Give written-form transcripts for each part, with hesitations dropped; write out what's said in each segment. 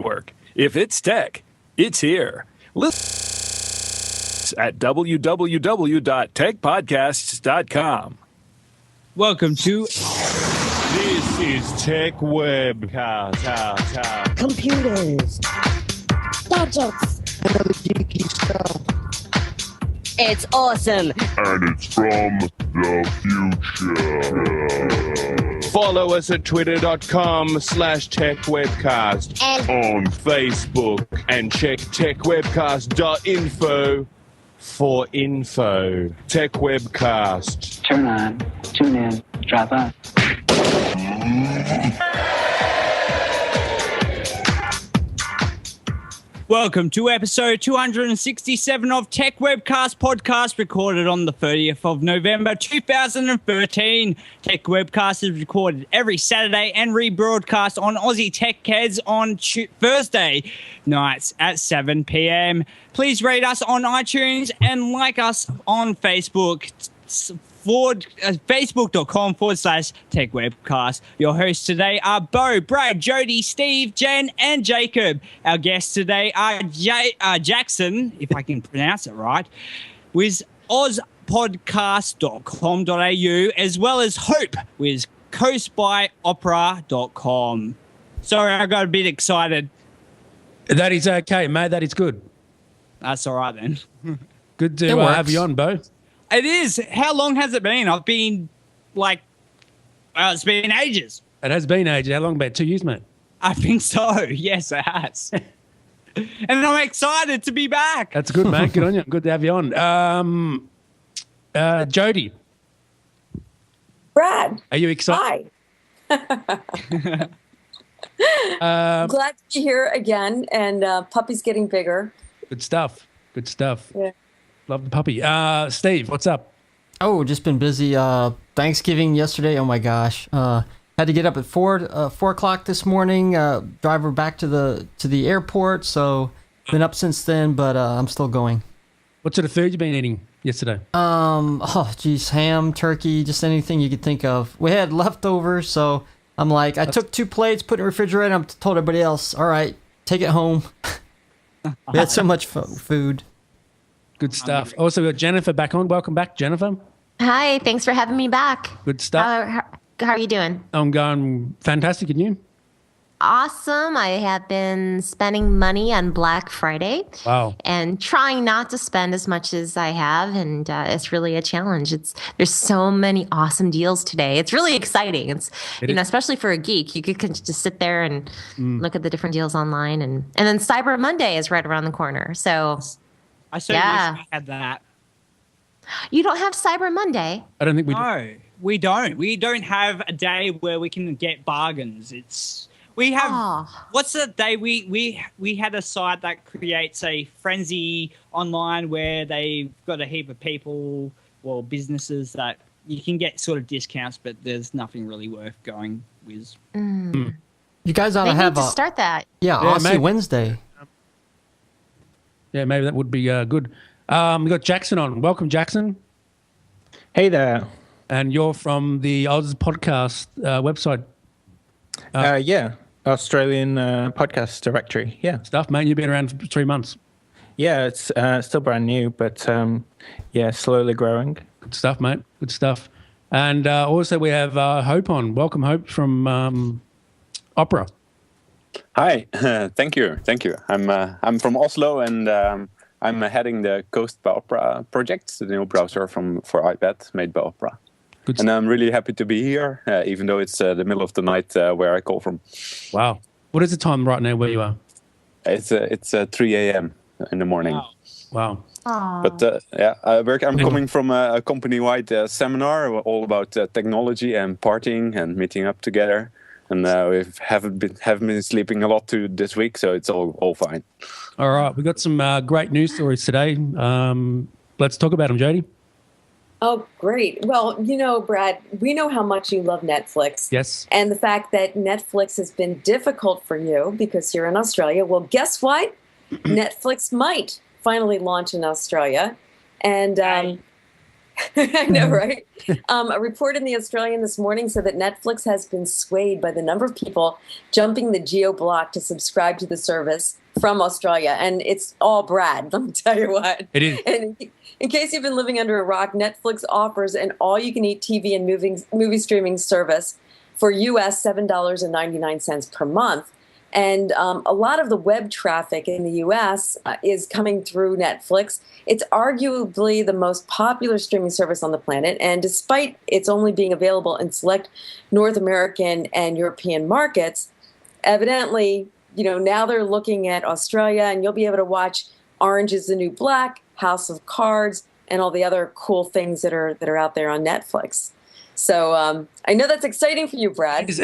Network. If it's tech, it's here. Listen at www.techpodcasts.com. Welcome to... This is Tech Webcast. Computers, gadgets, and other geeky stuff. It's awesome. And it's from the future. Follow us at twitter.com/techwebcast And On Facebook and check techwebcast.info for info. Tech Webcast. Turn on, tune in, drop on. Welcome to episode 267 of Tech Webcast podcast, recorded on the 30th of November 2013. Tech Webcast is recorded every Saturday and rebroadcast on Aussie Tech Heads on Thursday nights at 7 p.m. Please rate us on iTunes and like us on Facebook. Facebook.com/Tech Webcast. Your hosts today are Bo, Brad, Jody, Steve, Jen, and Jacob. Our guests today are Jackson, if I can pronounce it right, with ozpodcast.com.au, as well as Hope with coastbyopera.com. Sorry, I got a bit excited. That is okay, mate. That is good. That's all right then. Good to have you on, Bo. It is. How long has it been? I've been it's been ages. It has been ages. How long? About 2 years, mate? I think so. Yes, it has. And I'm excited to be back. That's good, mate. Good on you. Good to have you on. Jody. Brad. Are you excited? Hi. Glad to be here again, and puppy's getting bigger. Good stuff. Good stuff. Yeah. Love the puppy. Steve, what's up? Oh, just been busy. Thanksgiving yesterday. Oh my gosh. Had to get up at 4 o'clock this morning. Drive her back to the airport. So been up since then, but I'm still going. What sort of food you been eating yesterday? Ham, turkey, just anything you could think of. We had leftovers, so I'm like, I took 2 plates, put it in the refrigerator. I told everybody else, all right, take it home. We had so much food. Good stuff. Also, we got Jennifer back on. Welcome back, Jennifer. Hi, thanks for having me back. Good stuff. How are you doing? I'm going fantastic, and you? Awesome. I have been spending money on Black Friday. Wow. And trying not to spend as much as I have, and it's really a challenge. There's so many awesome deals today. It's really exciting. It's especially for a geek, you could just sit there and look at the different deals online, and then Cyber Monday is right around the corner. So I certainly wish I had that. You don't have Cyber Monday? I don't think we do. No, we don't. We don't have a day where we can get bargains. We have what's the day we had a site that creates a frenzy online where they've got a heap of people or businesses that you can get sort of discounts, but there's nothing really worth going with. You guys ought to have to start that. Yeah, Aussie Wednesday. Yeah, maybe that would be good. We got Jackson on. Welcome, Jackson. Hey there. And you're from the Oz Podcast website. Yeah, Australian podcast directory. Yeah. Stuff, mate. You've been around for 3 months. Yeah, it's still brand new, but slowly growing. Good stuff, mate. Good stuff. And also we have Hope on. Welcome, Hope, from Opera. Hi, thank you. I'm from Oslo, and I'm heading the Coast by Opera project, the new browser for iPad made by Opera. Good and I'm really happy to be here, even though it's the middle of the night where I call from. Wow, what is the time right now where you are? It's 3 a.m. in the morning. Wow. But I'm coming from a company-wide seminar all about technology and partying and meeting up together. And we haven't been sleeping a lot this week, so it's all fine. All right, we got some great news stories today. Let's talk about them, Jody. Oh, great. Well, Brad, we know how much you love Netflix. Yes. And the fact that Netflix has been difficult for you because you're in Australia. Well, guess what? Netflix might finally launch in Australia. And I know, right? A report in the Australian this morning said that Netflix has been swayed by the number of people jumping the geo block to subscribe to the service from Australia. And it's all Brad, let me tell you what. It is. And in case you've been living under a rock, Netflix offers an all-you-can-eat TV and movie streaming service for US $7.99 per month. And a lot of the web traffic in the U.S. Is coming through Netflix. It's arguably the most popular streaming service on the planet. And despite its only being available in select North American and European markets, evidently, now they're looking at Australia, and you'll be able to watch Orange is the New Black, House of Cards, and all the other cool things that are out there on Netflix. So I know that's exciting for you, Brad. It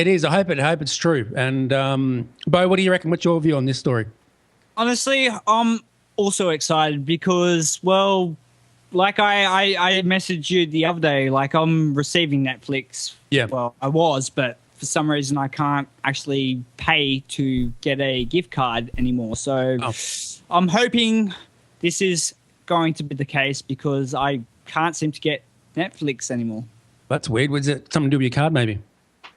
is. I hope it's true. And Bo, what do you reckon? What's your view on this story? Honestly, I'm also excited because, well, like I messaged you the other day, like I'm receiving Netflix. Yeah. Well, I was, but for some reason I can't actually pay to get a gift card anymore. So I'm hoping this is going to be the case because I can't seem to get Netflix anymore. That's weird. Was it something to do with your card, maybe?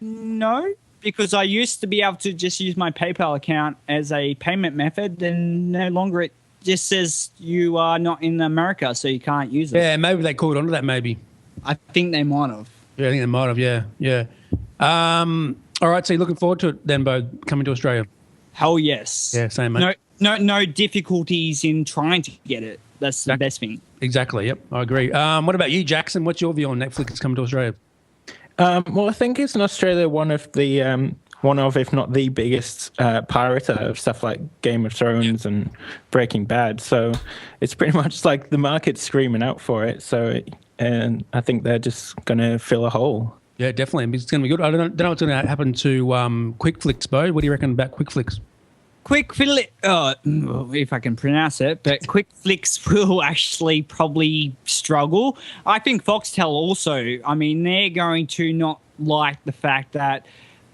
No, because I used to be able to just use my PayPal account as a payment method, and no longer it just says you are not in America, so you can't use it. Yeah, maybe they called onto that, maybe. I think they might have. Yeah, I think they might have, yeah. All right, so you're looking forward to it then, Bo, coming to Australia? Hell yes. Yeah, same, mate. No difficulties in trying to get it. That's the best thing. Exactly, yep, I agree. What about you, Jackson? What's your view on Netflix coming to Australia? Well, I think it's in Australia one of, if not the biggest pirater of stuff like Game of Thrones and Breaking Bad. So it's pretty much like the market's screaming out for it. And I think they're just going to fill a hole. Yeah, definitely. It's going to be good. I don't know what's going to happen to QuickFlix, Bo. What do you reckon about QuickFlix? If I can pronounce it, but QuickFlix will actually probably struggle. I think Foxtel also, I mean, they're going to not like the fact that,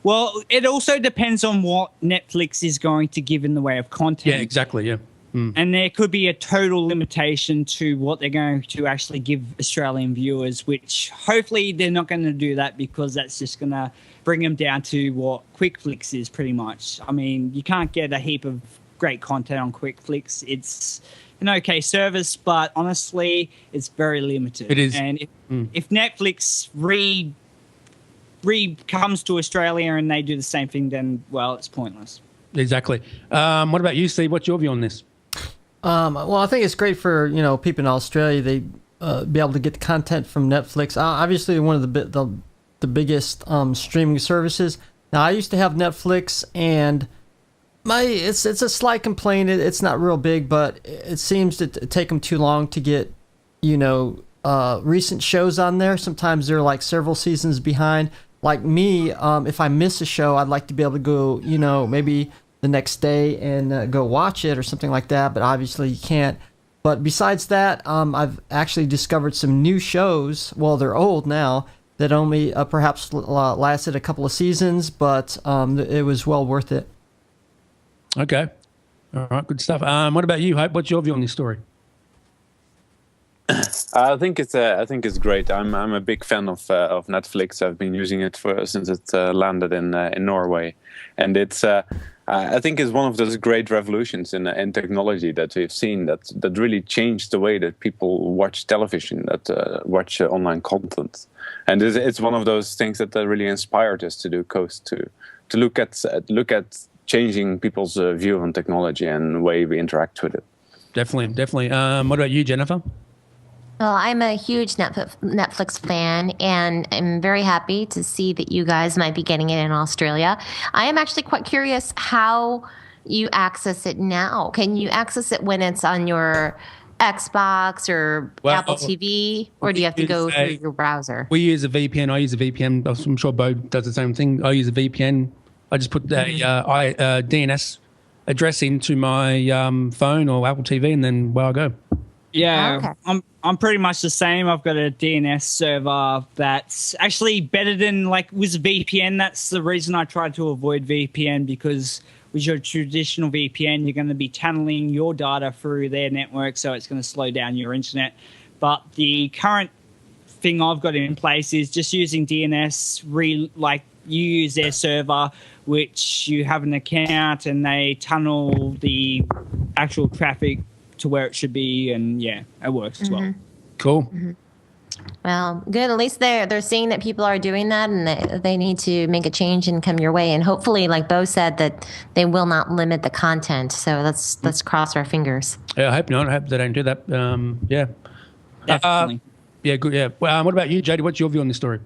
well, it also depends on what Netflix is going to give in the way of content. Yeah, exactly, yeah. And there could be a total limitation to what they're going to actually give Australian viewers, which hopefully they're not going to do that because that's just going to bring them down to what QuickFlix is pretty much. I mean, you can't get a heap of great content on QuickFlix. It's an okay service, but honestly, it's very limited. It is. And if Netflix comes to Australia and they do the same thing, then, well, it's pointless. Exactly. What about you, Steve? What's your view on this? Well, I think it's great for people in Australia. They be able to get the content from Netflix. Obviously, one of the biggest streaming services. Now, I used to have Netflix, and it's a slight complaint. It's not real big, but it seems to take them too long to get recent shows on there. Sometimes they're like several seasons behind. Like me, if I miss a show, I'd like to be able to go, maybe the next day and go watch it or something like that, but obviously you can't. But besides that, I've actually discovered some new shows. Well, they're old now, that only perhaps lasted a couple of seasons, but it was well worth it. Okay. All right, good stuff. What about you, Hope? What's your view on this story? I think it's great. I'm a big fan of Netflix. I've been using it since it landed in Norway, and it's I think it's one of those great revolutions in technology that we've seen that really changed the way that people watch television, that watch online content, and it's one of those things that really inspired us to do Coast to look at changing people's view on technology and the way we interact with it. Definitely. What about you, Jennifer? Well, I'm a huge Netflix fan, and I'm very happy to see that you guys might be getting it in Australia. I am actually quite curious how you access it now. Can you access it when it's on your Xbox or Apple TV, or do you have to go through your browser? We use a VPN. I use a VPN. I'm sure Bo does the same thing. I use a VPN. I just put the DNS address into my phone or Apple TV, and then I go. Yeah, okay. I'm pretty much the same. I've got a DNS server that's actually better than with VPN. That's the reason I try to avoid VPN, because with your traditional VPN, you're going to be tunneling your data through their network, so it's going to slow down your internet. but the current thing I've got in place is just using DNS. Like you use their server, which you have an account, and they tunnel the actual traffic to where it should be, and yeah, it works as well. Cool. Well, good. At least they're seeing that people are doing that, and they need to make a change and come your way. And hopefully, like Bo said, that they will not limit the content. So let's cross our fingers. Yeah, I hope not. I hope they don't do that. Yeah. Definitely. Yeah, good. Yeah. Well, what about you, Jody? What's your view on this story?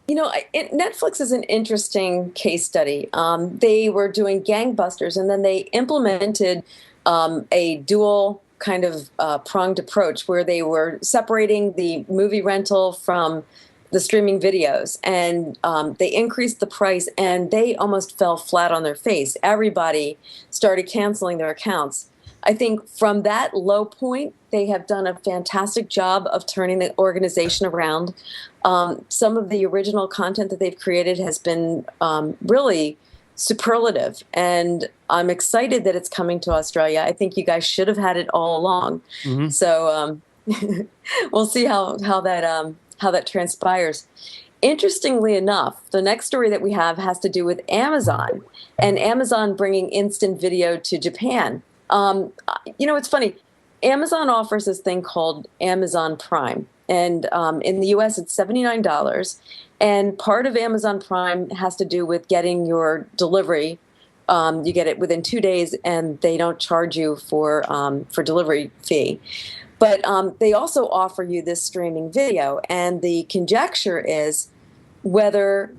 You know, Netflix is an interesting case study. They were doing gangbusters, and then they implemented a dual kind of pronged approach where they were separating the movie rental from the streaming videos, and they increased the price, and they almost fell flat on their face. Everybody started canceling their accounts. I think from that low point, they have done a fantastic job of turning the organization around. Some of the original content that they've created has been really superlative, and I'm excited that it's coming to Australia. I think you guys should have had it all along. So we'll see how that transpires. Interestingly enough, the next story that we have has to do with Amazon, and Amazon bringing instant video to Japan. You know, it's funny. Amazon offers this thing called Amazon Prime, and in the US it's $79. And part of Amazon Prime has to do with getting your delivery. You get it within 2 days, and they don't charge you for delivery fee. But they also offer you this streaming video, and the conjecture is whether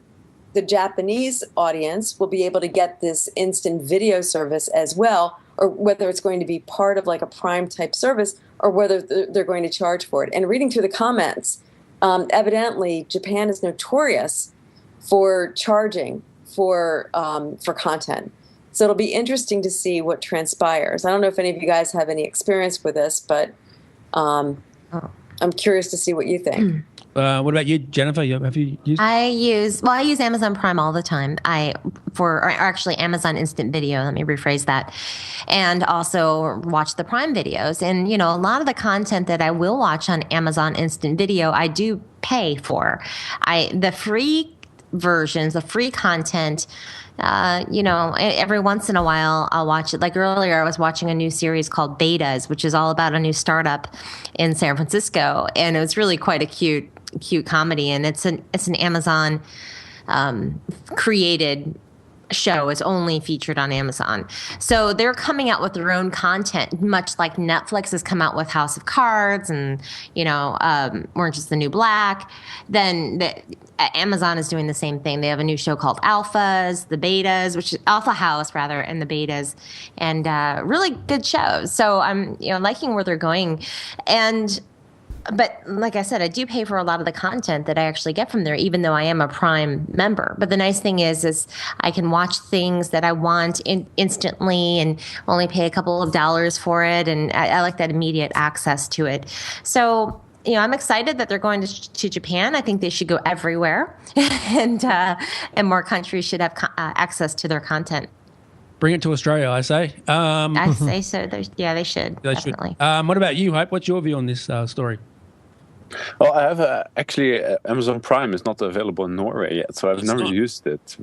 the Japanese audience will be able to get this instant video service as well, or whether it's going to be part of like a Prime type service, or whether they're going to charge for it. And reading through the comments, evidently Japan is notorious for charging for content. So it'll be interesting to see what transpires. I don't know if any of you guys have any experience with this, but I'm curious to see what you think. What about you, Jennifer? Have you used? I use Amazon Prime all the time. Or actually Amazon Instant Video. Let me rephrase that, and also watch the Prime videos. And you know, a lot of the content that I will watch on Amazon Instant Video, I do pay for. The free versions, the free content. You know, every once in a while I'll watch it. Like earlier, I was watching a new series called Betas, which is all about a new startup in San Francisco, and it was really quite a cute comedy. And it's an Amazon created show. Is only featured on Amazon. So they're coming out with their own content, much like Netflix has come out with House of Cards and, you know, Orange is the New Black. Then Amazon is doing the same thing. They have a new show called Alphas, the Betas, which is Alpha House rather, and the Betas, and really good shows. So I'm, you know, liking where they're going. But like I said, I do pay for a lot of the content that I actually get from there, even though I am a Prime member. But the nice thing is I can watch things that I want instantly and only pay a couple of dollars for it. And I like that immediate access to it. So, you know, I'm excited that they're going to Japan. I think they should go everywhere, and more countries should have access to their content. Bring it to Australia, I say. I say so. They should. Definitely. What about you, Hope? What's your view on this story? Well, I have actually Amazon Prime is not available in Norway yet, so I've never used it.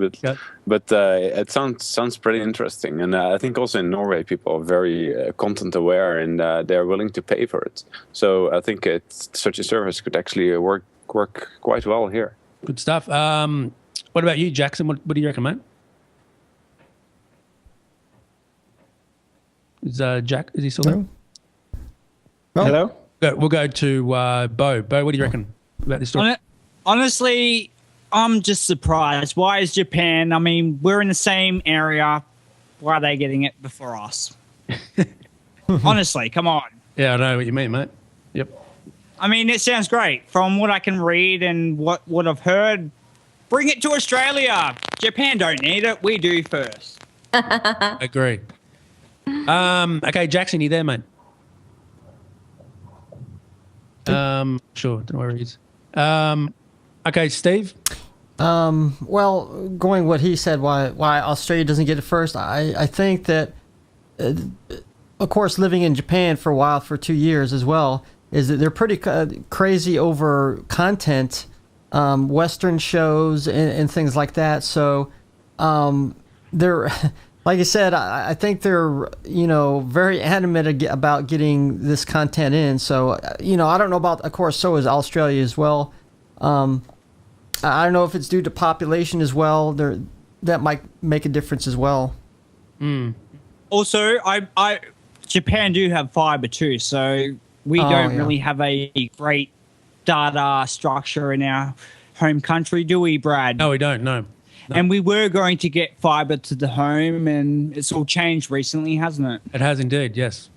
But it sounds pretty interesting, and I think also in Norway people are very content aware, and they're willing to pay for it. So I think such a service could actually work quite well here. Good stuff. What about you, Jackson? What do you recommend? Is Jack? Is he still there? No. Hello. We'll go to Bo. Bo, what do you reckon about this story? Honestly, I'm just surprised. Why is Japan? I mean, we're in the same area. Why are they getting it before us? Honestly, come on. Yeah, I know what you mean, mate. Yep. I mean, it sounds great. From what I can read and what I've heard, bring it to Australia. Japan don't need it. We do first. Agree. Okay, Jackson, you there, mate? Sure, don't know where he is. Okay, Steve? Well, going what he said, why Australia doesn't get it first, I think that, of course, living in Japan for a while, for 2 years as well, is that they're pretty crazy over content, Western shows and things like that. So they're, like I said, I think they're, very adamant about getting this content in. So, I don't know about, of course, so is Australia as well. I don't know if it's due to population as well. That might make a difference as well. Also, Japan do have fiber too, so we don't really have a great data structure in our home country, do we, Brad? No, we don't. No. And we were going to get fiber to the home, and it's all changed recently, hasn't it? It has indeed, yes.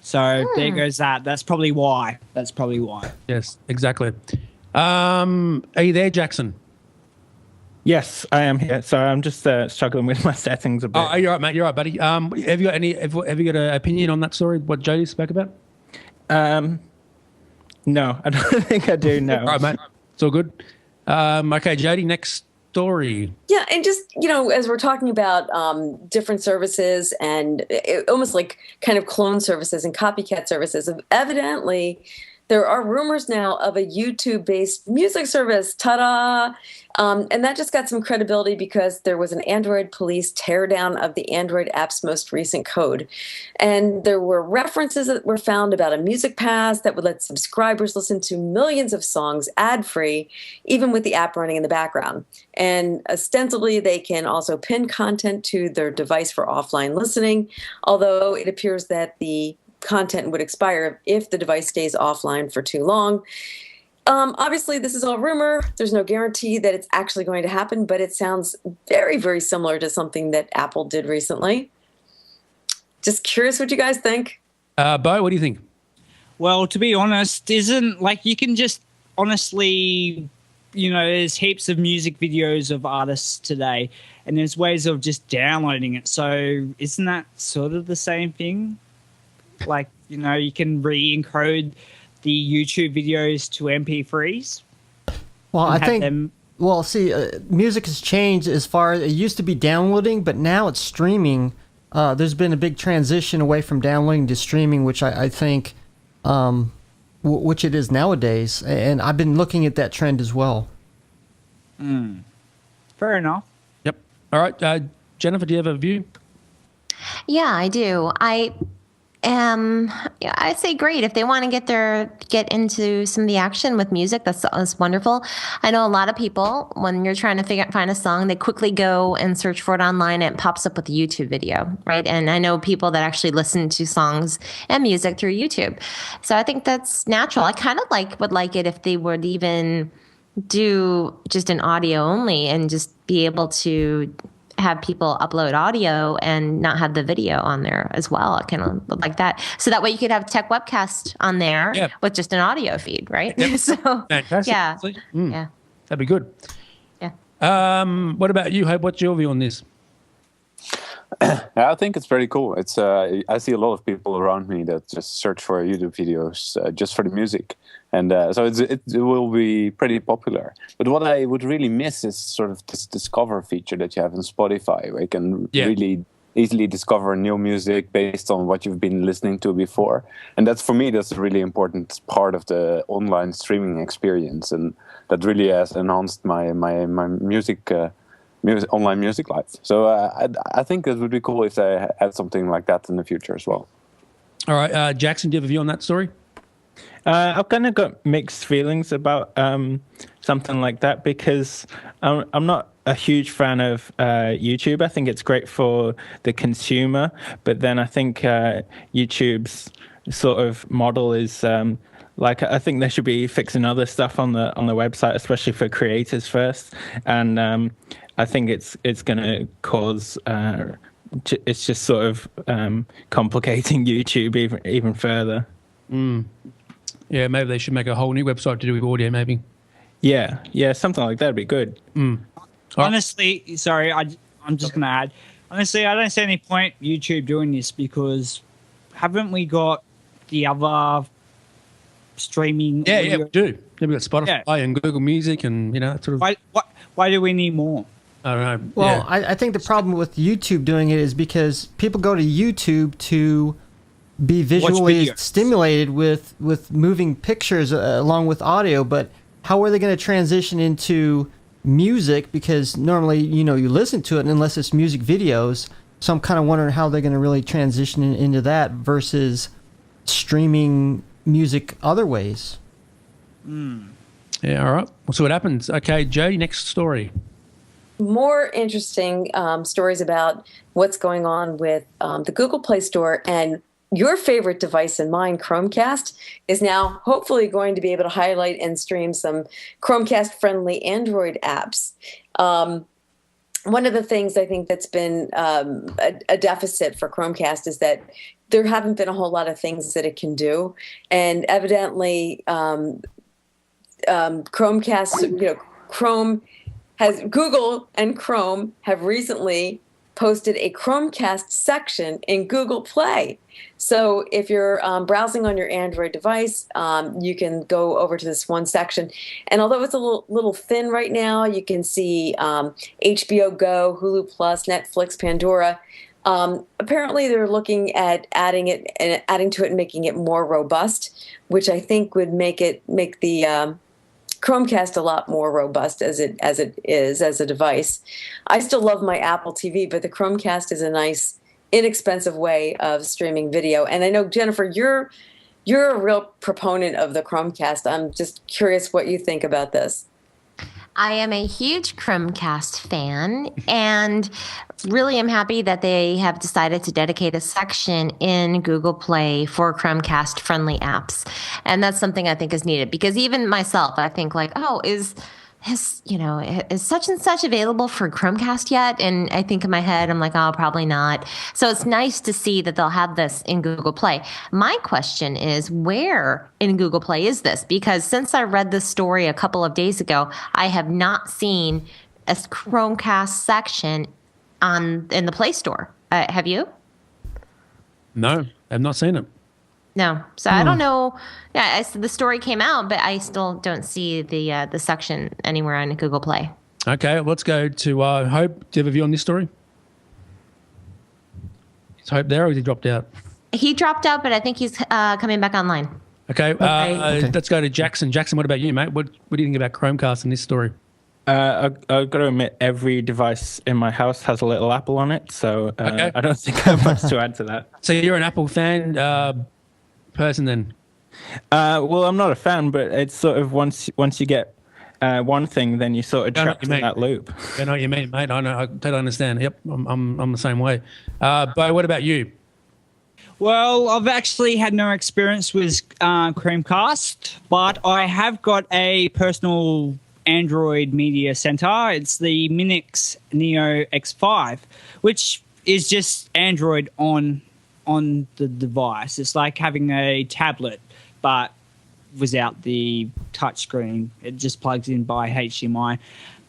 So there goes that. That's probably why. Yes, exactly. Are you there, Jackson? Yes, I am here. Sorry, I'm just struggling with my settings a bit. Oh, you're right, mate. You're right, buddy. Have you got an opinion on that story? What Jody spoke about? No, I don't think I do. No. All right, mate. It's all good. Okay, Jody. Next story. Yeah, and just, as we're talking about different services and almost like kind of clone services and copycat services, evidently there are rumors now of a YouTube-based music service. Ta-da! And that just got some credibility because there was an Android police teardown of the Android app's most recent code. And there were references that were found about a music pass that would let subscribers listen to millions of songs ad-free, even with the app running in the background. And ostensibly, they can also pin content to their device for offline listening, although it appears that the content would expire if the device stays offline for too long. Obviously, this is all rumor. There's no guarantee that it's actually going to happen, but it sounds very, very similar to something that Apple did recently. Just curious what you guys think. Bo, what do you think? Well, to be honest, you can just honestly, there's heaps of music videos of artists today, and there's ways of just downloading it. So isn't that sort of the same thing? Like, you can re-encode the YouTube videos to MP3s. Well, I think, music has changed as far as it used to be downloading, but now it's streaming. There's been a big transition away from downloading to streaming, which I think, which it is nowadays. And I've been looking at that trend as well. Fair enough. Yep. All right. Jennifer, do you have a view? Yeah, I do. I'd say great if they want to get into some of the action with music. That's wonderful. I know a lot of people, when you're trying to find a song, they quickly go and search for it online and it pops up with a YouTube video, right? And I know people that actually listen to songs and music through YouTube. So I think that's natural. I kind of would like it if they would even do just an audio only and just be able to have people upload audio and not have the video on there as well. I kind of like that. So that way you could have Tech Webcast on there with just an audio feed, right? Yep. So, fantastic. Yeah. That'd be good. Yeah. What about you, Hope? What's your view on this? I think it's pretty cool. It's I see a lot of people around me that just search for YouTube videos just for the music, and so it will be pretty popular. But what I would really miss is sort of this discover feature that you have in Spotify, where you can really easily discover new music based on what you've been listening to before. And that's a really important part of the online streaming experience, and that really has enhanced my music. Online music life. So I think it would be cool if they had something like that in the future as well. All right, Jackson, do you have a view on that story? I've kind of got mixed feelings about something like that because I'm not a huge fan of YouTube. I think it's great for the consumer, but then I think YouTube's sort of model is I think they should be fixing other stuff on the website, especially for creators first. And I think it's going to cause it's just sort of complicating YouTube even further. Yeah, maybe they should make a whole new website to do with audio. Maybe. Yeah, something like that would be good. Honestly, sorry, I'm just going to add. Honestly, I don't see any point YouTube doing this because haven't we got the other streaming? Yeah, we do. Yeah, we got Spotify and Google Music and sort of. Why do we need more? I don't know. Well, I think the problem with YouTube doing it is because people go to YouTube to be visually videos. stimulated with moving pictures along with audio, but how are they going to transition into music? Because normally, you listen to it unless it's music videos. So I'm kind of wondering how they're going to really transition into that versus streaming music other ways. Yeah, all right. We'll see what happens. Okay, Jody, next story. More interesting stories about what's going on with the Google Play Store, and your favorite device and mine, Chromecast, is now hopefully going to be able to highlight and stream some Chromecast-friendly Android apps. One of the things I think that's been a deficit for Chromecast is that there haven't been a whole lot of things that it can do, and evidently Chromecast, Google and Chrome have recently posted a Chromecast section in Google Play. So if you're browsing on your Android device, you can go over to this one section. And although it's a little thin right now, you can see HBO Go, Hulu Plus, Netflix, Pandora. Apparently they're looking at adding to it and making it more robust, which I think would make the Chromecast a lot more robust as it is as a device. I still love my Apple TV, but the Chromecast is a nice, inexpensive way of streaming video. And I know, Jennifer, you're a real proponent of the Chromecast. I'm just curious what you think about this. I am a huge Chromecast fan, and really am happy that they have decided to dedicate a section in Google Play for Chromecast friendly apps. And that's something I think is needed, because even myself, I think like, oh, is such and such available for Chromecast yet? And I think in my head, I'm like, oh, probably not. So it's nice to see that they'll have this in Google Play. My question is, where in Google Play is this? Because since I read this story a couple of days ago, I have not seen a Chromecast section in the Play Store. Have you? No, I've not seen it. No. So I don't know. Yeah, the story came out, but I still don't see the section anywhere on Google Play. Okay, let's go to Hope. Do you have a view on this story? Is Hope there, or has he dropped out? He dropped out, but I think he's coming back online. Okay, let's go to Jackson. Jackson, what about you, mate? What do you think about Chromecast in this story? I've got to admit, every device in my house has a little Apple on it, so I don't think I have much to add to that. So you're an Apple fan person then? Well, I'm not a fan, but it's sort of once you get one thing, then you sort of trapped in that loop. I know what you mean, mate. I know. I totally understand. Yep, I'm the same way. Bo, what about you? Well, I've actually had no experience with Chromecast, but I have got a personal Android media center. It's the Minix Neo X5, which is just Android on the device. It's like having a tablet, but without the touchscreen. It just plugs in by HDMI.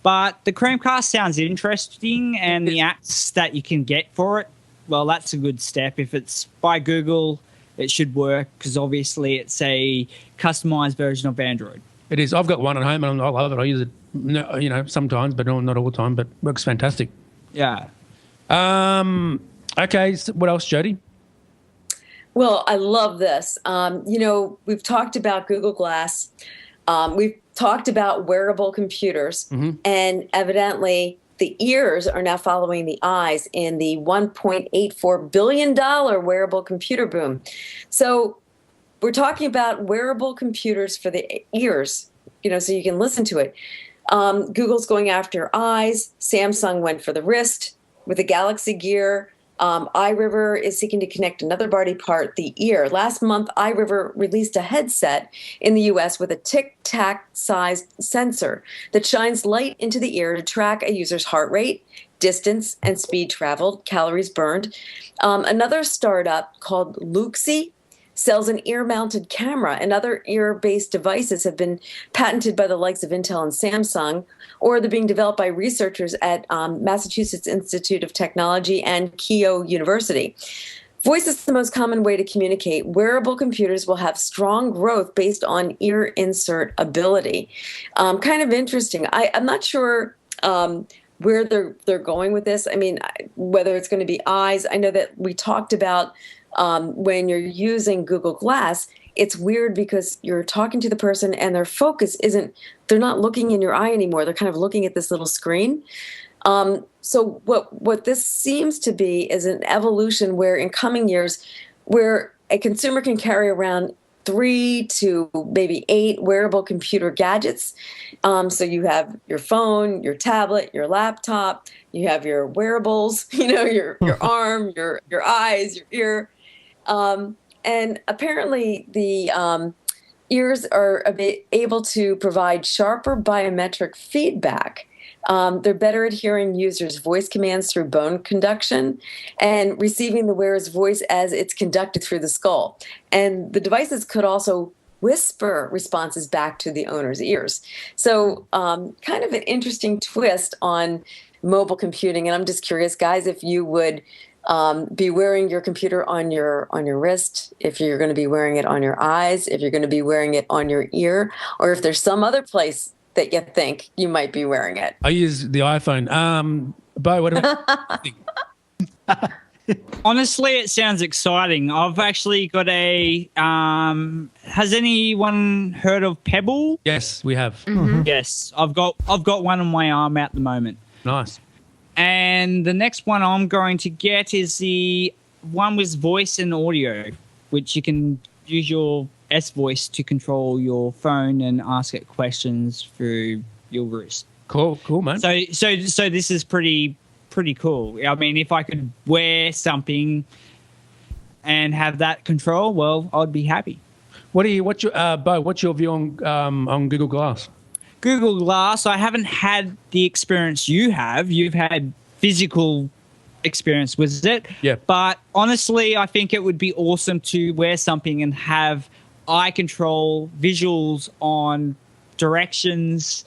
But the Chromecast sounds interesting, and the apps that you can get for it, well, that's a good step. If it's by Google, it should work, because obviously it's a customized version of Android. It is. I've got one at home, and I love it. I use it, sometimes, but not all the time. But works fantastic. Yeah. Okay. So what else, Jody? Well, I love this. We've talked about Google Glass. We've talked about wearable computers, and evidently the ears are now following the eyes in the $1.84 billion wearable computer boom. So we're talking about wearable computers for the ears, so you can listen to it. Google's going after eyes. Samsung went for the wrist with the Galaxy Gear. iRiver is seeking to connect another body part, the ear. Last month, iRiver released a headset in the U.S. with a tic-tac-sized sensor that shines light into the ear to track a user's heart rate, distance, and speed traveled, calories burned. Another startup called Luxi sells an ear-mounted camera, and other ear-based devices have been patented by the likes of Intel and Samsung, or they're being developed by researchers at Massachusetts Institute of Technology and Keio University. Voice is the most common way to communicate. Wearable computers will have strong growth based on ear insert ability. Kind of interesting. I'm not sure where they're going with this. I mean, whether it's going to be eyes. I know that we talked about when you're using Google Glass, it's weird because you're talking to the person and their focus they're not looking in your eye anymore. They're kind of looking at this little screen. So what this seems to be is an evolution where in coming years, where a consumer can carry around 3 to maybe 8 wearable computer gadgets. So you have your phone, your tablet, your laptop, you have your wearables, your arm, your eyes, your ear. And apparently the ears are able to provide sharper biometric feedback. They're better at hearing users' voice commands through bone conduction and receiving the wearer's voice as it's conducted through the skull. And the devices could also whisper responses back to the owner's ears. So kind of an interesting twist on mobile computing. And I'm just curious, guys, if you would be wearing your computer on your wrist, if you're going to be wearing it on your eyes, if you're going to be wearing it on your ear, or if there's some other place that you think you might be wearing it. I use the iPhone. Bo, what about Honestly, it sounds exciting. I've actually got a has anyone heard of Pebble? Yes, we have. Mm-hmm. Yes, I've got one on my arm at the moment. Nice. And the next one I'm going to get is the one with voice and audio, which you can use your S voice to control your phone and ask it questions through your wrist. Cool, man. So this is pretty cool. I mean, if I could wear something and have that control, well, I'd be happy. What's your view on Google Glass? Google Glass, I haven't had the experience you have. You've had physical experience with it. Yeah. But honestly, I think it would be awesome to wear something and have eye control, visuals on directions,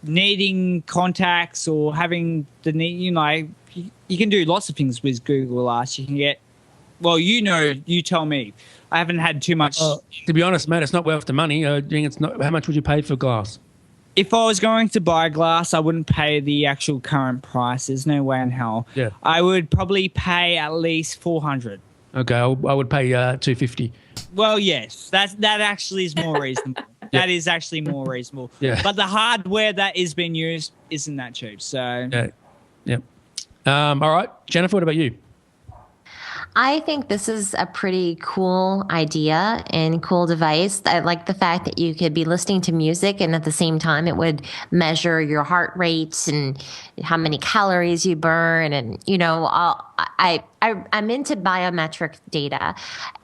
needing contacts or having the need, you can do lots of things with Google Glass. You can get, you tell me. I haven't had too much. To be honest, mate, it's not worth the money. It's not. How much would you pay for glass? If I was going to buy glass, I wouldn't pay the actual current price. There's no way in hell. Yeah. I would probably pay at least $400. Okay, I would pay $250. Well, yes, that actually is more reasonable. That is actually more reasonable. Yeah. But the hardware that is being used isn't that cheap. So. Yeah. All right, Jennifer, what about you? I think this is a pretty cool idea and cool device. I like the fact that you could be listening to music and at the same time it would measure your heart rate and how many calories you burn. And, I'm into biometric data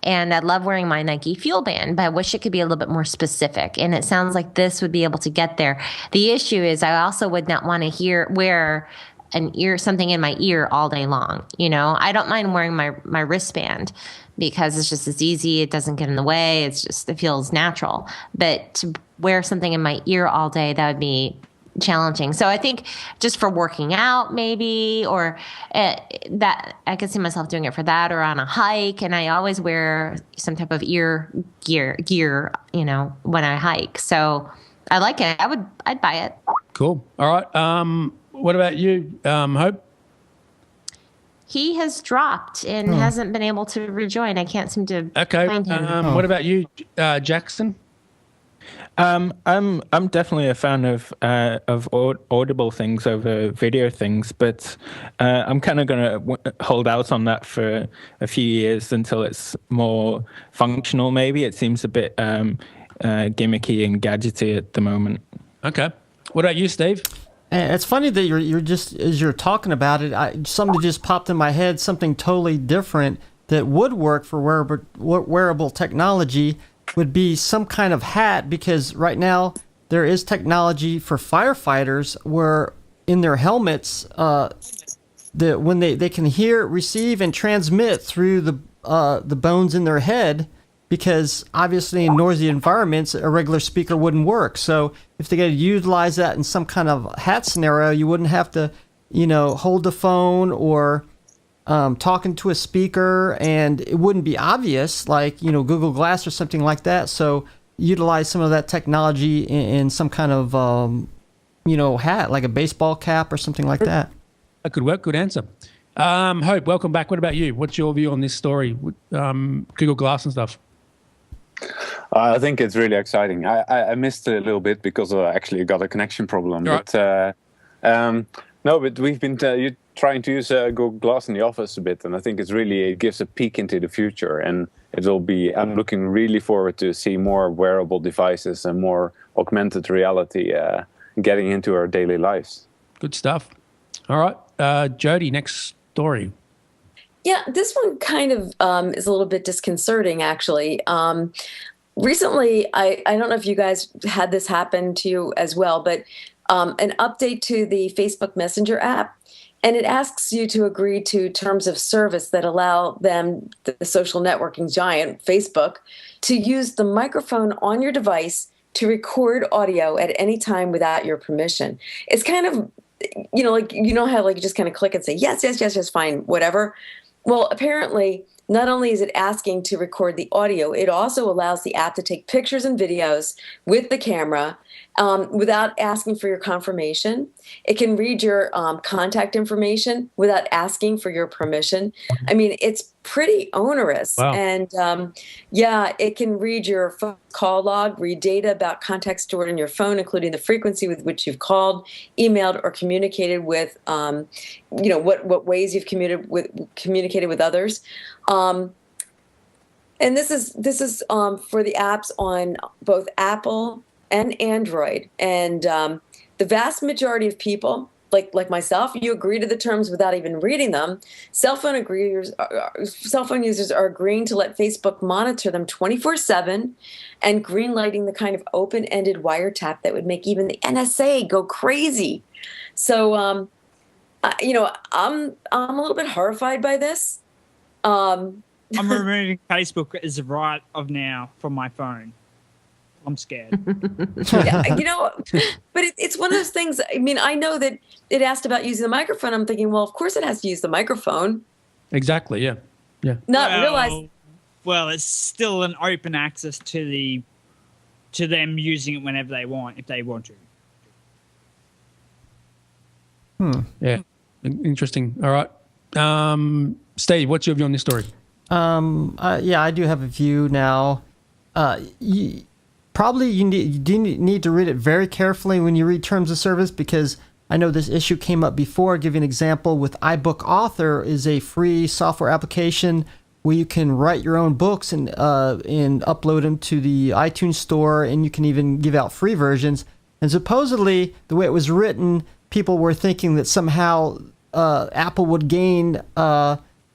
and I love wearing my Nike Fuel Band, but I wish it could be a little bit more specific. And it sounds like this would be able to get there. The issue is I also would not want to wear something in my ear all day long. I don't mind wearing my wristband because it's easy. It doesn't get in the way. It feels natural. But to wear something in my ear all day, that would be challenging. So I think just for working out maybe, or that I could see myself doing it for that or on a hike. And I always wear some type of ear gear, when I hike. So I like it. I'd buy it. Cool. All right. What about you, Hope? He has dropped and hasn't been able to rejoin. I can't seem to find him. What about you, Jackson? I'm definitely a fan of audible things over video things, but I'm kind of going to hold out on that for a few years until it's more functional. Maybe it seems a bit gimmicky and gadgety at the moment. Okay. What about you, Steve? It's funny that you're just, as you're talking about it, something just popped in my head, something totally different that would work for wearable technology would be some kind of hat, because right now there is technology for firefighters where in their helmets, when they can hear, receive, and transmit through the bones in their head, because obviously in noisy environments, a regular speaker wouldn't work. So if they could utilize that in some kind of hat scenario, you wouldn't have to, hold the phone or talking to a speaker, and it wouldn't be obvious, like, Google Glass or something like that. So utilize some of that technology in some kind of hat, like a baseball cap or something like that. That could work. Good answer. Hope, welcome back. What about you? What's your view on this story? Google Glass and stuff. I think it's really exciting. I missed it a little bit because I actually got a connection problem. Right. But we've been trying to use Google Glass in the office a bit, and I think it gives a peek into the future, and I'm looking really forward to see more wearable devices and more augmented reality getting into our daily lives. Good stuff. All right, Jody, next story. Yeah, this one kind of is a little bit disconcerting, actually. Recently, I don't know if you guys had this happen to you as well, but an update to the Facebook Messenger app, and it asks you to agree to terms of service that allow them, the social networking giant, Facebook, to use the microphone on your device to record audio at any time without your permission. It's kind of, how you just kind of click and say, yes, fine, whatever. Well, apparently, not only is it asking to record the audio, it also allows the app to take pictures and videos with the camera without asking for your confirmation. It can read your contact information without asking for your permission. I mean, it's pretty onerous. Wow. And it can read your phone call log, read data about contacts stored in your phone, including the frequency with which you've called, emailed, or communicated with, what ways you've communicated with others. And this is for the apps on both Apple and Android. And the vast majority of people, like myself, you agree to the terms without even reading them. Cell phone users are agreeing to let Facebook monitor them 24/7 and greenlighting the kind of open-ended wiretap that would make even the NSA go crazy. So, I'm a little bit horrified by this. I'm removing Facebook as of right of now from my phone. I'm scared. Yeah, but it's one of those things. I mean, I know that it asked about using the microphone. I'm thinking, well, of course it has to use the microphone. Exactly. Yeah. Well, it's still an open access to them using it whenever they want, if they want to. Yeah. Interesting. All right. Steve, what's your view on this story? I do have a view now. You need to read it very carefully when you read terms of service, because I know this issue came up before. I'll give you an example with iBook Author is a free software application where you can write your own books and upload them to the iTunes store, and you can even give out free versions. And supposedly, the way it was written, people were thinking that somehow Apple would gain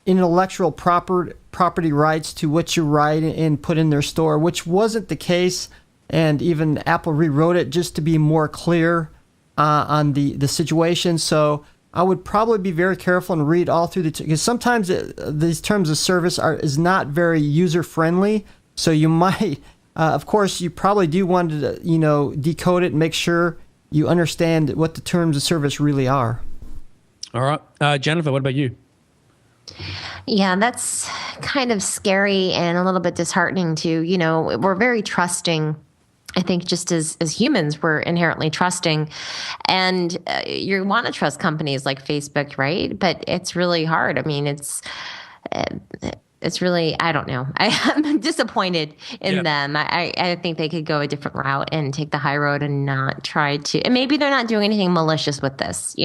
intellectual property rights to what you write and put in their store, which wasn't the case. And even Apple rewrote it just to be more clear on the situation. So I would probably be very careful and read all through because sometimes these terms of service is not very user friendly. So you might, of course, you probably do want to decode it and make sure you understand what the terms of service really are. All right, Jennifer, what about you? Yeah, that's kind of scary and a little bit disheartening too. We're very trusting. I think just as humans, we're inherently trusting, and you want to trust companies like Facebook, right? But it's really hard. I mean, it's really, I don't know. I'm disappointed in them. I think they could go a different route and take the high road and not try to, and maybe they're not doing anything malicious with this,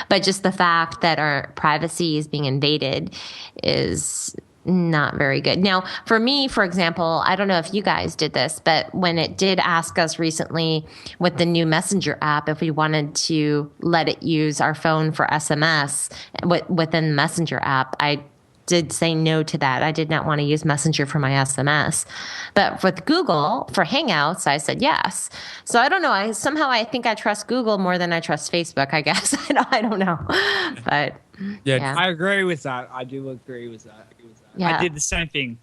but just the fact that our privacy is being invaded is not very good. Now, for me, for example, I don't know if you guys did this, but when it did ask us recently with the new Messenger app, if we wanted to let it use our phone for SMS within the Messenger app, I did say no to that. I did not want to use Messenger for my SMS. But with Google, for Hangouts, I said yes. So I don't know. I think I trust Google more than I trust Facebook, I guess. I don't know. But yeah. I agree with that. I do agree with that. Yeah. I did the same thing.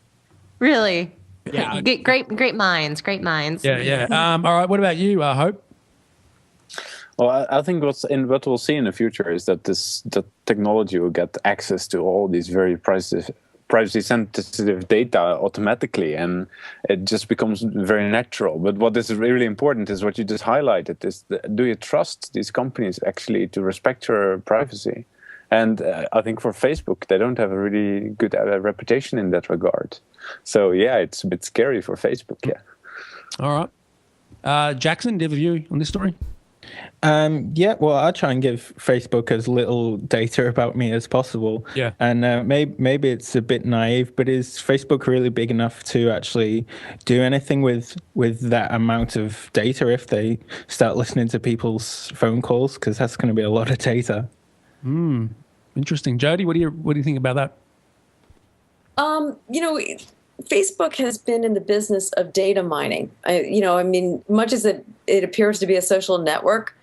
Really? Yeah. Great minds. Yeah. All right. What about you, Hope? Well, I think what we'll see in the future is that the technology will get access to all these very privacy sensitive data automatically, and it just becomes very natural. But what is really important is what you just highlighted: is do you trust these companies actually to respect your privacy? And I think for Facebook, they don't have a really good reputation in that regard. So yeah, it's a bit scary for Facebook. Yeah. All right, Jackson, do you have a view on this story? Yeah, well, I try and give Facebook as little data about me as possible. Yeah. And maybe it's a bit naive, but is Facebook really big enough to actually do anything with that amount of data if they start listening to people's phone calls? Because that's going to be a lot of data. Interesting. Jody, what do you think about that? Facebook has been in the business of data mining. Much as it appears to be a social network,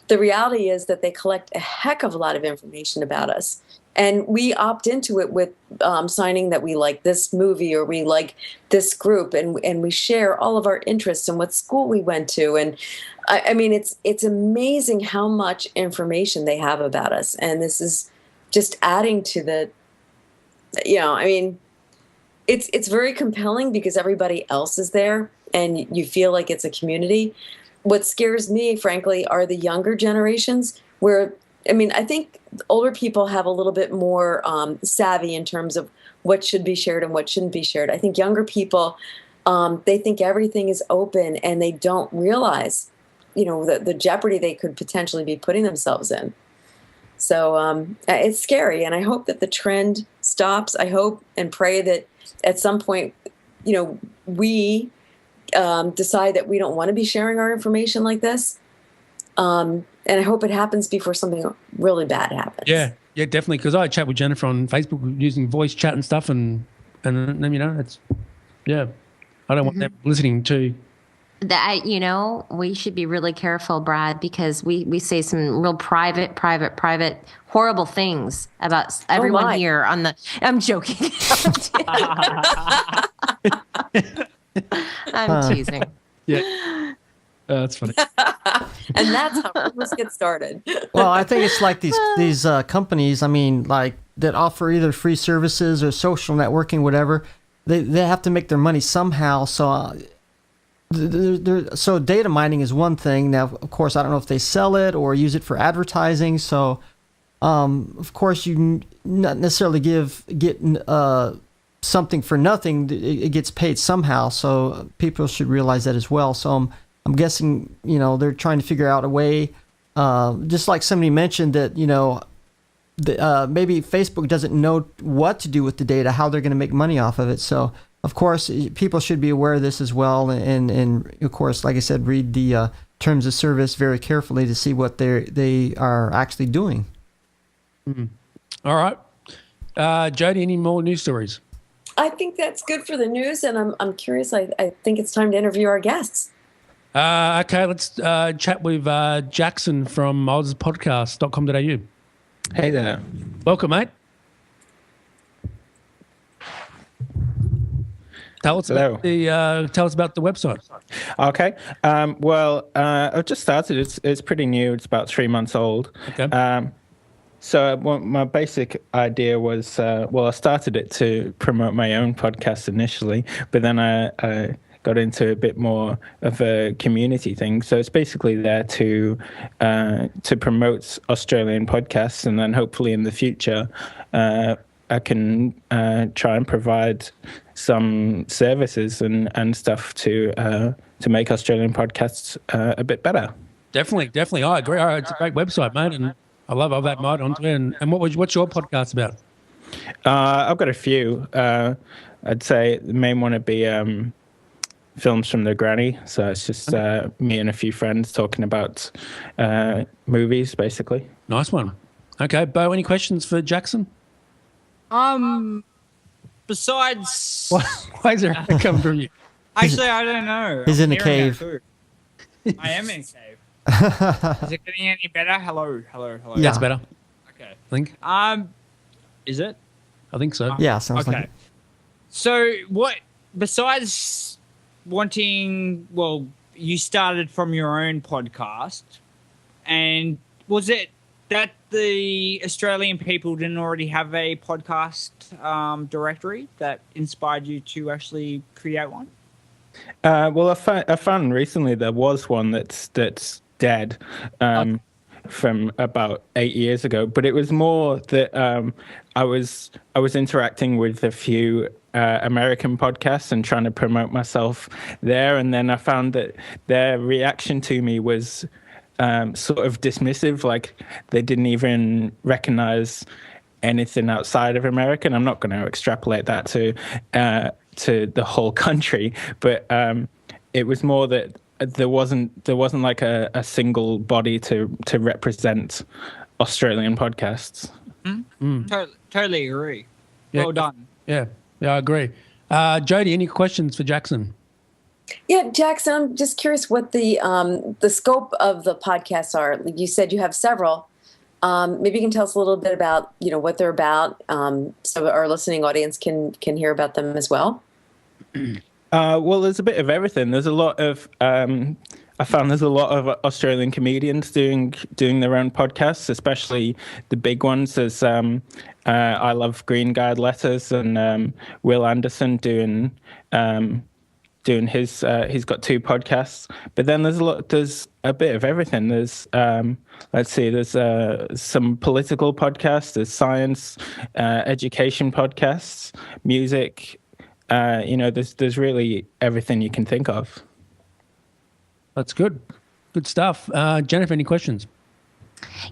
the reality is that they collect a heck of a lot of information about us. And we opt into it with signing that we like this movie or we like this group, and we share all of our interests and what school we went to. And it's amazing how much information they have about us. And this is just adding to the, it's very compelling because everybody else is there and you feel like it's a community. What scares me, frankly, are the younger generations where, I think older people have a little bit more savvy in terms of what should be shared and what shouldn't be shared. I think younger people, they think everything is open and they don't realize, the jeopardy they could potentially be putting themselves in. So it's scary, and I hope that the trend stops. I hope and pray that at some point, we decide that we don't want to be sharing our information like this. And I hope it happens before something really bad happens. Yeah, definitely. Because I chat with Jennifer on Facebook using voice chat and stuff, and it's I don't want them listening to. That we should be really careful, Brad, because we say some real private, horrible things about everyone here on the. I'm joking. I'm teasing. Yeah, that's funny. And that's how rumors get started. Well, I think it's like these companies. That offer either free services or social networking, whatever. They have to make their money somehow. So. So data mining is one thing. Now, of course, I don't know if they sell it or use it for advertising. So, of course, you not necessarily get something for nothing. It gets paid somehow. So people should realize that as well. So I'm guessing they're trying to figure out a way. Just like somebody mentioned that maybe Facebook doesn't know what to do with the data, how they're going to make money off of it. So. Of course, people should be aware of this as well, and of course, like I said, read the terms of service very carefully to see what they are actually doing. Mm-hmm. All right, Jody, any more news stories? I think that's good for the news, and I'm curious. I think it's time to interview our guests. Okay, let's chat with Jackson from ozpodcast.com.au. Hey there. Welcome, mate. Tell us about the website. Okay. Well, I've just started. It's pretty new. It's about 3 months old. Okay. So my basic idea was, I started it to promote my own podcast initially, but then I got into a bit more of a community thing. So it's basically there to promote Australian podcasts, and then hopefully in the future, I can try and provide some services and stuff to make Australian podcasts a bit better. Definitely. I agree. It's a great website, mate, and I love all that mod onto it. And what's your podcast about? I've got a few. I'd say the main one would be films from the granny. So it's just me and a few friends talking about movies, basically. Nice one. Okay, Bo, any questions for Jackson? Besides, why is there a come from you? Actually, I don't know. He's in a cave. I am in a cave. Is it getting any better? Hello. Yeah, it's better. Okay. I think. Is it? I think so. Yeah, sounds like it. So, what besides wanting? Well, you started from your own podcast, and was it that the Australian people didn't already have a podcast directory that inspired you to actually create one? Well, I found recently there was one that's dead from about 8 years ago, but it was more that I was interacting with a few American podcasts and trying to promote myself there, and then I found that their reaction to me was sort of dismissive, like they didn't even recognize anything outside of America. And I'm not going to extrapolate that to the whole country, but it was more that there wasn't like a single body to represent Australian podcasts. Totally agree. Yeah. Well done. Yeah, I agree. Jody, any questions for Jackson? Yeah, Jackson, I'm just curious what the scope of the podcasts are. You said you have several. Maybe you can tell us a little bit about, what they're about, so our listening audience can hear about them as well. Well, there's a bit of everything. There's a lot of I found there's a lot of Australian comedians doing their own podcasts, especially the big ones. There's I Love Green Guide Letters and Will Anderson doing his he's got 2 podcasts. But then there's a bit of everything. There's there's some political podcasts, there's science, education podcasts, music. There's really everything you can think of. That's good. Good stuff. Jennifer, any questions?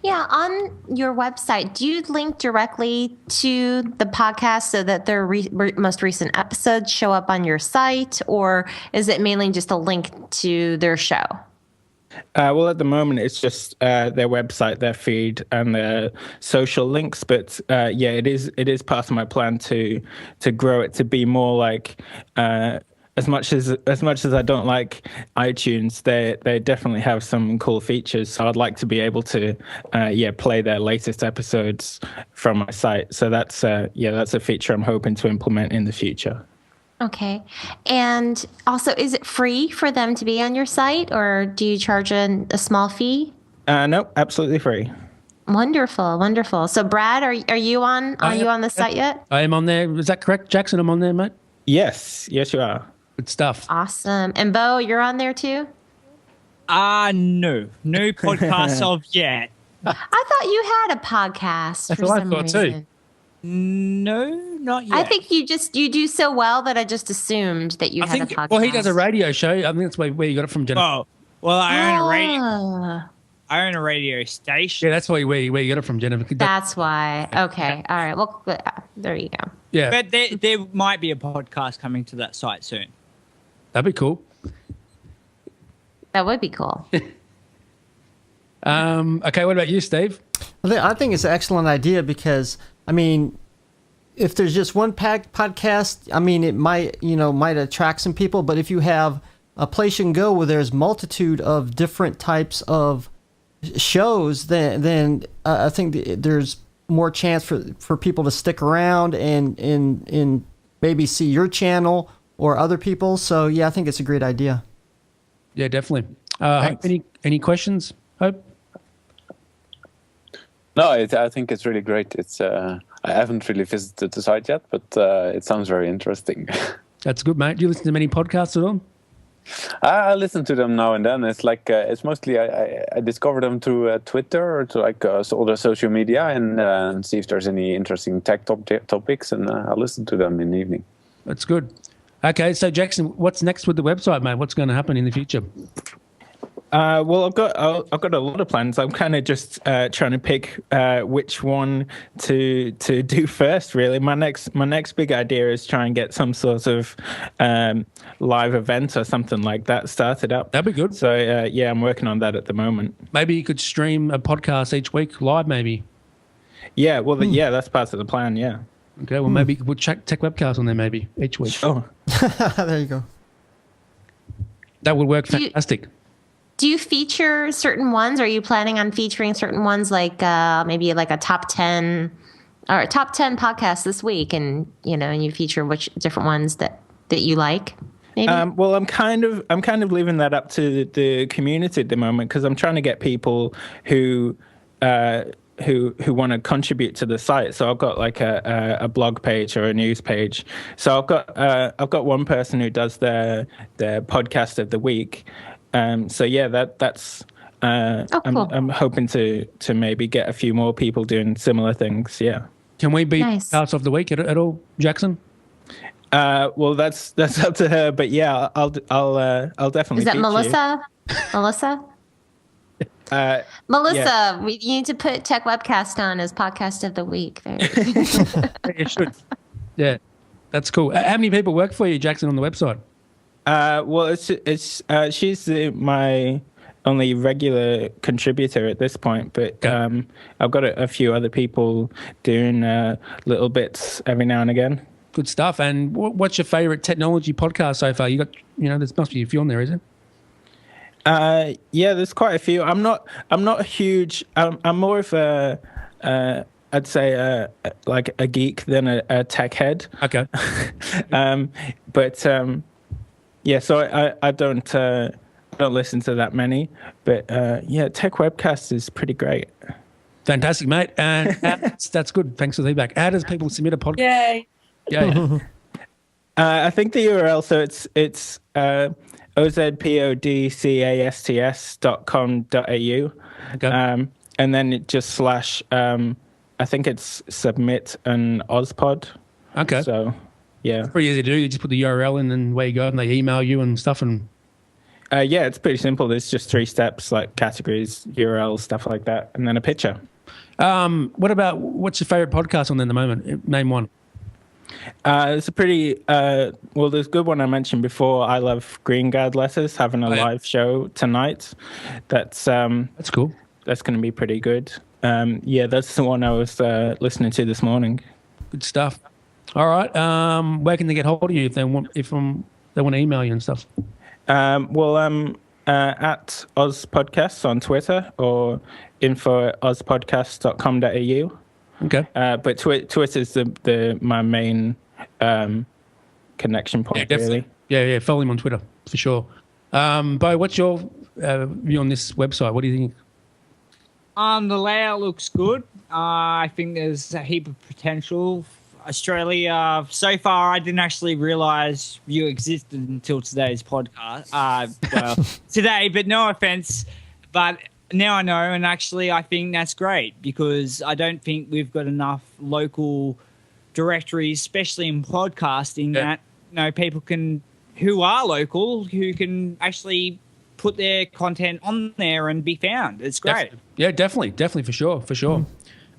Yeah, on your website, do you link directly to the podcast so that their most recent episodes show up on your site, or is it mainly just a link to their show? Well, at the moment, it's just their website, their feed, and their social links. But it is part of my plan to grow it to be more like. As much as I don't like iTunes, they definitely have some cool features. So I'd like to be able to play their latest episodes from my site. So that's a feature I'm hoping to implement in the future. Okay. And also, is it free for them to be on your site, or do you charge a small fee? No, absolutely free. Wonderful. So Brad, are you on the site yet? I am on there. Is that correct, Jackson? I'm on there, mate? Yes, you are. Good stuff. Awesome. And Bo, you're on there too? No podcast of yet. I thought you had a podcast. That's for what I some thought reason. too. No, not yet. I think you do so well that I just assumed that you had a podcast. Well, he does a radio show. I think that's where you got it from, Jennifer. Oh, well, I own a radio. Ah, I own a radio station. Yeah, that's where you got it from, Jennifer. that's why. Okay. All right. Well, there you go. Yeah, But there might be a podcast coming to that site soon. that'd be cool. That would be cool. Okay, what about you, Steve? I think it's an excellent idea because, if there's just one podcast, it might attract some people. But if you have a place you can go where there's multitude of different types of shows, then I think there's more chance for people to stick around and maybe see your channel or other people. So yeah, I think it's a great idea. Yeah, definitely. Hope, any questions, Hope? No, I think it's really great. It's I haven't really visited the site yet, but it sounds very interesting. That's good, mate. Do you listen to many podcasts at all? I listen to them now and then. It's like it's mostly I discover them through Twitter or to other social media and see if there's any interesting tech topics, and I listen to them in the evening. That's good. Okay, so Jackson, what's next with the website, mate? What's going to happen in the future? Well, I've got a lot of plans. I'm kind of just trying to pick which one to do first. Really, my next big idea is try and get some sort of live event or something like that started up. That'd be good. So I'm working on that at the moment. Maybe you could stream a podcast each week live, maybe. Yeah, well, that's part of the plan. Yeah. Okay, well, maybe we'll check Tech Webcast on there maybe each week. Sure. There you go. That would work fantastic. Do you feature certain ones? Are you planning on featuring certain ones, like maybe like a top 10 or top 10 podcasts this week, and and you feature which different ones that you like? Maybe? Well, I'm kind of leaving that up to the community at the moment because I'm trying to get people who who want to contribute to the site. So I've got like a blog page or a news page. So I've got one person who does their podcast of the week. So yeah, that's cool. I'm hoping to maybe get a few more people doing similar things. Yeah. Can we be Nice. parts of the week at all, Jackson? Well, that's up to her. But yeah, I'll definitely. Is that feature you. Melissa? Melissa? Melissa, you need to put Tech Webcast on as podcast of the week. There. You should. Yeah, that's cool. How many people work for you, Jackson, on the website? Well, she's my only regular contributor at this point, but I've got a few other people doing little bits every now and again. Good stuff. And what's your favorite technology podcast so far? You got, there must be a few on there, is it? Yeah, there's quite a few. I'm not a huge. I'm more of a. I'd say like a geek than a tech head. Okay. But yeah, so I don't listen to that many, but yeah, Tech Webcast is pretty great. Fantastic, mate. And that's good. Thanks for the feedback. How does people submit a podcast? Yay. Yeah. I think the URL, so it's ozpodcasts.com.au. Okay. And then it just / I think it's submit an Ozpod. Okay. So yeah. Pretty easy to do. You just put the URL in and away you go, and they email you and stuff. And yeah, it's pretty simple. There's just 3 steps, like categories, URLs, stuff like that, and then a picture. What's your favorite podcast on there at the moment? Name one. It's a pretty well. There's a good one I mentioned before. I Love Green Guard Letters, having a live show tonight. That's cool. That's going to be pretty good. Yeah, that's the one I was listening to this morning. Good stuff. All right. Where can they get hold of you if they want they want to email you and stuff? Well, I'm at Oz Podcasts on Twitter or info@ozpodcasts.com.au. Okay. But Twitter's my main connection point, really. Yeah. Follow him on Twitter for sure. Bo, what's your view on this website? What do you think? The layout looks good. I think there's a heap of potential. Australia, so far, I didn't actually realise you existed until today's podcast. Well, today, but no offence. But now I know, and actually I think that's great because I don't think we've got enough local directories, especially in podcasting, that people who are local, who can actually put their content on there and be found. It's great. Yeah, definitely for sure.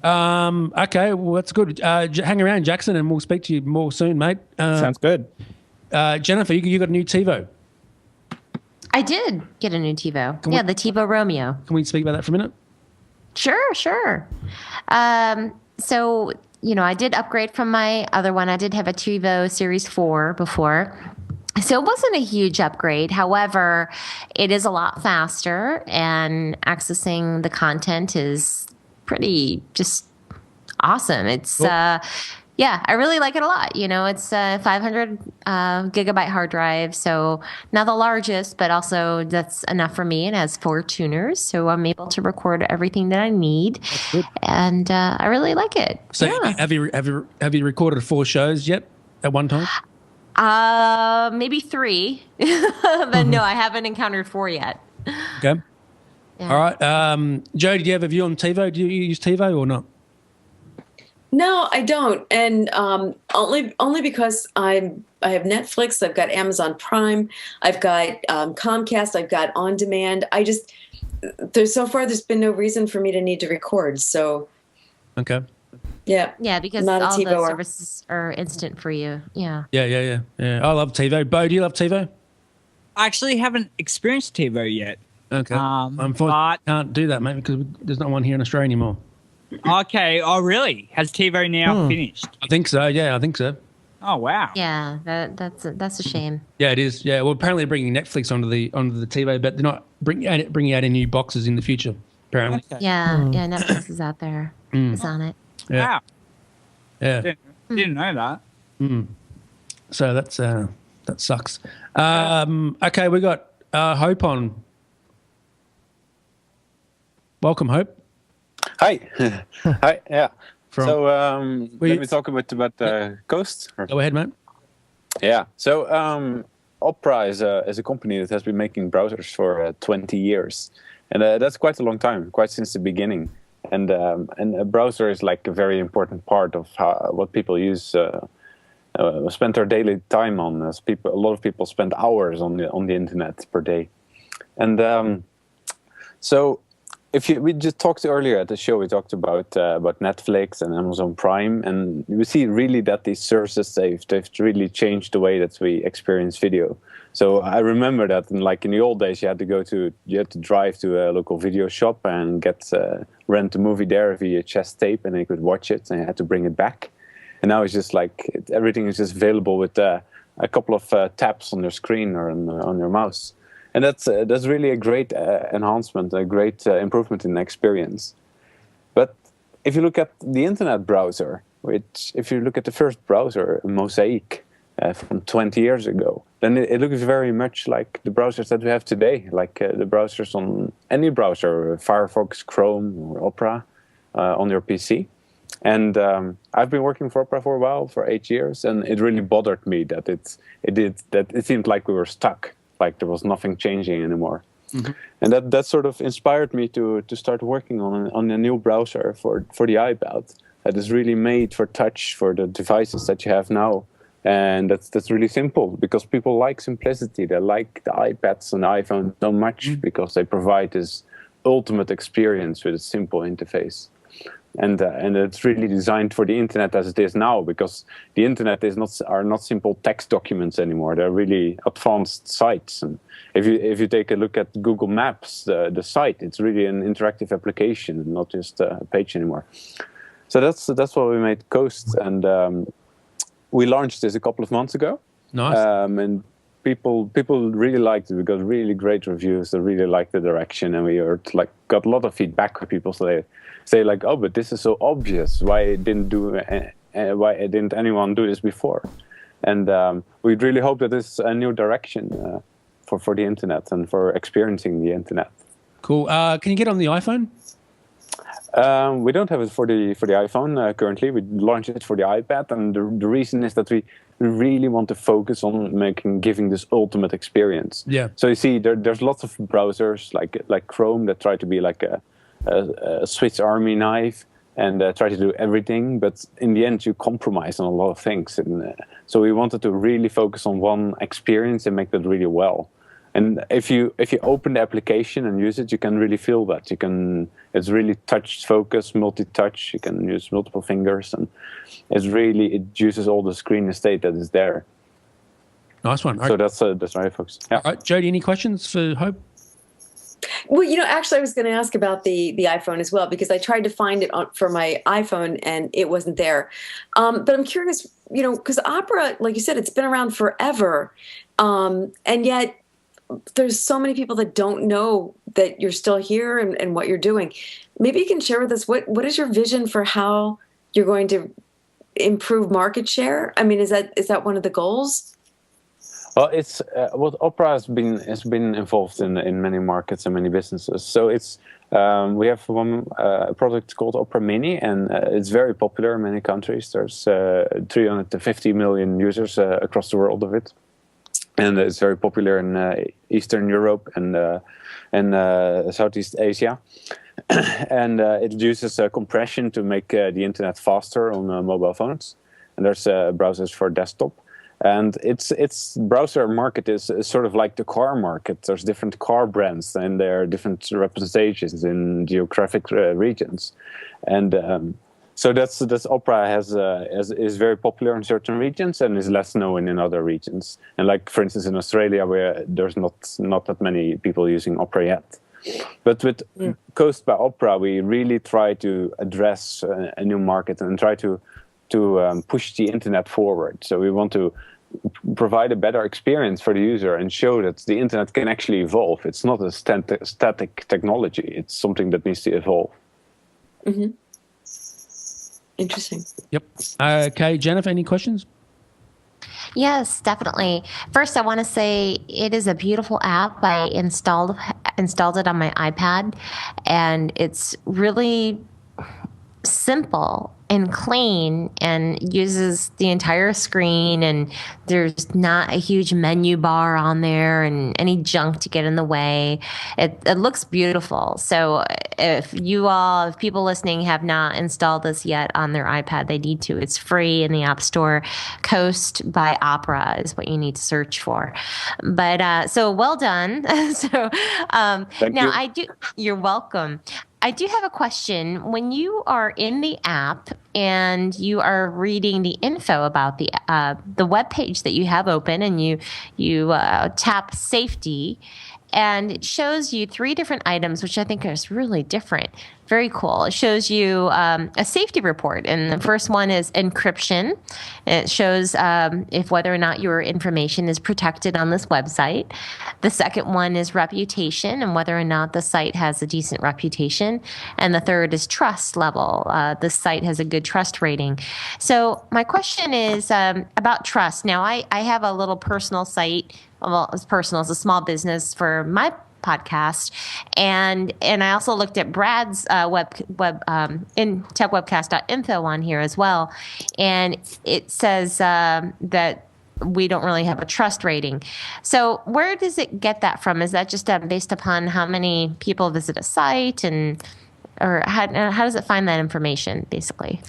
Okay, well that's good. Hang around, Jackson, and we'll speak to you more soon, mate. Sounds good. Jennifer, you got a new TiVo. I did get a new TiVo. The TiVo Romeo. Can we speak about that for a minute? Sure. So, I did upgrade from my other one. I did have a TiVo Series 4 before. So it wasn't a huge upgrade. However, it is a lot faster and accessing the content is pretty just awesome. It's, cool. I really like it a lot. It's a 500 gigabyte hard drive. So not the largest, but also that's enough for me. It has 4 tuners. So I'm able to record everything that I need. And I really like it. So have you recorded 4 shows yet at one time? Maybe 3, but no, I haven't encountered 4 yet. Okay. Yeah. All right. Joe, do you have a view on TiVo? Do you use TiVo or not? No, I don't. And only because I have Netflix, I've got Amazon Prime, I've got Comcast, I've got On Demand. So far there's been no reason for me to need to record. So okay. Yeah, because all the services are instant for you. Yeah. Yeah. I love TiVo. Bo, do you love TiVo? I actually haven't experienced TiVo yet. Okay. Unfortunately, can't do that, mate, because there's not one here in Australia anymore. Okay. Oh, really? Has TiVo now finished? I think so. Yeah, I think so. Oh, wow. Yeah, that's a shame. Yeah, it is. Yeah, well, apparently they're bringing Netflix onto the TiVo, but they're not bringing out any new boxes in the future. Apparently. Okay. Yeah, Netflix is out there. It's on it. Yeah. Wow. Yeah. Didn't know that. So that sucks. Okay, we got Hope on. Welcome, Hope. Hi. Hi. Yeah. From- So let me talk a bit about Coast. Go ahead, man. Yeah. So Opera is a company that has been making browsers for 20 years, and that's quite a long time, quite since the beginning. And a browser is like a very important part of what people use. Spend their daily time on. As a lot of people spend hours on the internet per day, and so. We just talked earlier at the show. We talked about Netflix and Amazon Prime, and we see really that these services they've really changed the way that we experience video. So I remember that, in the old days, you had to drive to a local video shop and rent a movie there, a VHS tape, and you could watch it, and you had to bring it back. And now it's just everything is just available with a couple of taps on your screen or on your mouse. And that's really a great enhancement, a great improvement in the experience. But if you look at the internet browser, if you look at the first browser, Mosaic, from 20 years ago, then it looks very much like the browsers that we have today, like the browsers on any browser, Firefox, Chrome, or Opera, on your PC. And I've been working for Opera for a while, for 8 years, and it really bothered me that it seemed like we were stuck. Like there was nothing changing anymore. Mm-hmm. And that sort of inspired me to start working on a new browser for the iPad that is really made for touch, for the devices that you have now. And that's really simple, because people like simplicity. They like the iPads and the iPhone so much because they provide this ultimate experience with a simple interface. And it's really designed for the internet as it is now, because the internet are not simple text documents anymore. They're really advanced sites. And if you take a look at Google Maps, the site, it's really an interactive application and not just a page anymore. So that's why we made Coast, and we launched this a couple of months ago. Nice. And people really liked it. We got really great reviews. They really liked the direction, and we got a lot of feedback where people say like, oh, but this is so obvious. Why didn't anyone do this before? And we really hope that this is a new direction for the internet and for experiencing the internet. Cool. Can you get on the iPhone? We don't have it for the iPhone currently. We launched it for the iPad, and the reason is that we really want to focus on giving this ultimate experience. Yeah. So you see, there's lots of browsers like Chrome that try to be like a Swiss Army knife and try to do everything, but in the end you compromise on a lot of things. And so we wanted to really focus on one experience and make that really well. And if you open the application and use it, you can really feel that. It's really touch focus, multi-touch. You can use multiple fingers, and it uses all the screen estate that is there. Nice one. So that's right, folks. Yeah. All right, Jody, any questions for Hope? Well, actually, I was going to ask about the iPhone as well, because I tried to find it for my iPhone and it wasn't there. But I'm curious, because Opera, like you said, it's been around forever, and yet there's so many people that don't know that you're still here and what you're doing. Maybe you can share with us what is your vision for how you're going to improve market share? I mean, is that one of the goals? Well, it's what Opera has been involved in many markets and many businesses. So we have one product called Opera Mini, and it's very popular in many countries. There's 350 million users across the world of it, and it's very popular in Eastern Europe and Southeast Asia. And it uses compression to make the internet faster on mobile phones. And there's browsers for desktop. And its browser market is sort of like the car market. There's different car brands, and there are different representations in geographic regions. And so that's Opera is very popular in certain regions and is less known in other regions. And like, for instance, in Australia, where there's not that many people using Opera yet. But with Coast by Opera, we really try to address a new market and try to push the internet forward. So we want to provide a better experience for the user and show that the internet can actually evolve. It's not a static technology. It's something that needs to evolve. Mm-hmm. Interesting. Yep. Okay, Jennifer, any questions? Yes, definitely. First, I want to say it is a beautiful app. I installed it on my iPad, and it's really simple and clean and uses the entire screen, and there's not a huge menu bar on there and any junk to get in the way. It looks beautiful. So if people listening have not installed this yet on their iPad, they need to. It's free in the App Store. Coast by Opera is what you need to search for. But so well done. Thank you. You're welcome. I do have a question. When you are in the app and you are reading the info about the web page that you have open, and you tap safety, and it shows you 3 different items, which I think is really different. Very cool. It shows you a safety report, and the first one is encryption. It shows if whether or not your information is protected on this website. The second one is reputation, and whether or not the site has a decent reputation. And the third is trust level. The site has a good trust rating. So my question is about trust. Now, I have a little personal site. Well, it's personal. It's a small business for my podcast, and I also looked at Brad's web in techwebcast.info on here as well, and it says that we don't really have a trust rating. So where does it get that from? Is that just based upon how many people visit a site, or how does it find that information basically?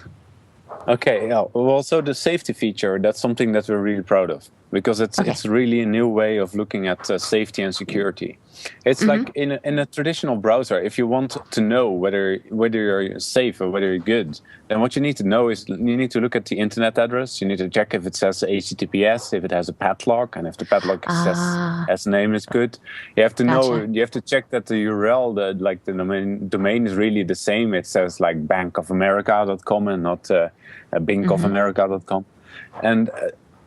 Okay, yeah. Well, so the safety feature, that's something that we're really proud of, because it's really a new way of looking at safety and security. It's like in a traditional browser, if you want to know whether you're safe or whether you're good, then what you need to know is you need to look at the internet address. You need to check if it says HTTPS, if it has a padlock, and if the padlock says S name is good. You have to know. You have to check that the URL, the domain is really the same. It says like bankofamerica.com and not binkofamerica.com, and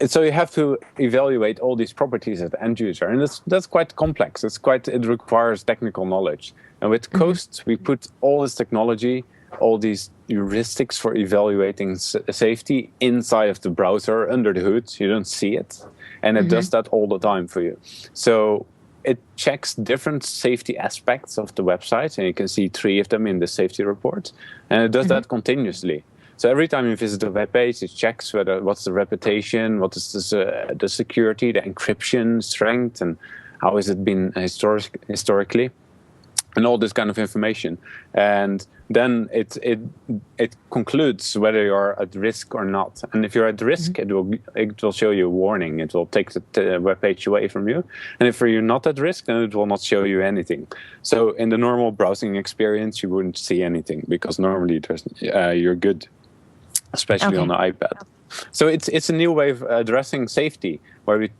so you have to evaluate all these properties at the end user, and that's quite complex. It requires technical knowledge. And with Coast, we put all this technology, all these heuristics for evaluating safety inside of the browser under the hood. You don't see it, and it does that all the time for you. So it checks different safety aspects of the website, and you can see 3 of them in the safety report, and it does that continuously. So every time you visit a web page, it checks what's the reputation, what is the security, the encryption strength, and how has it been historically, and all this kind of information. And then it concludes whether you're at risk or not. And if you're at risk, it will show you a warning. It will take the web page away from you. And if you're not at risk, then it will not show you anything. So in the normal browsing experience, you wouldn't see anything, because normally you're good, especially on the iPad. So it's a new way of addressing safety, where we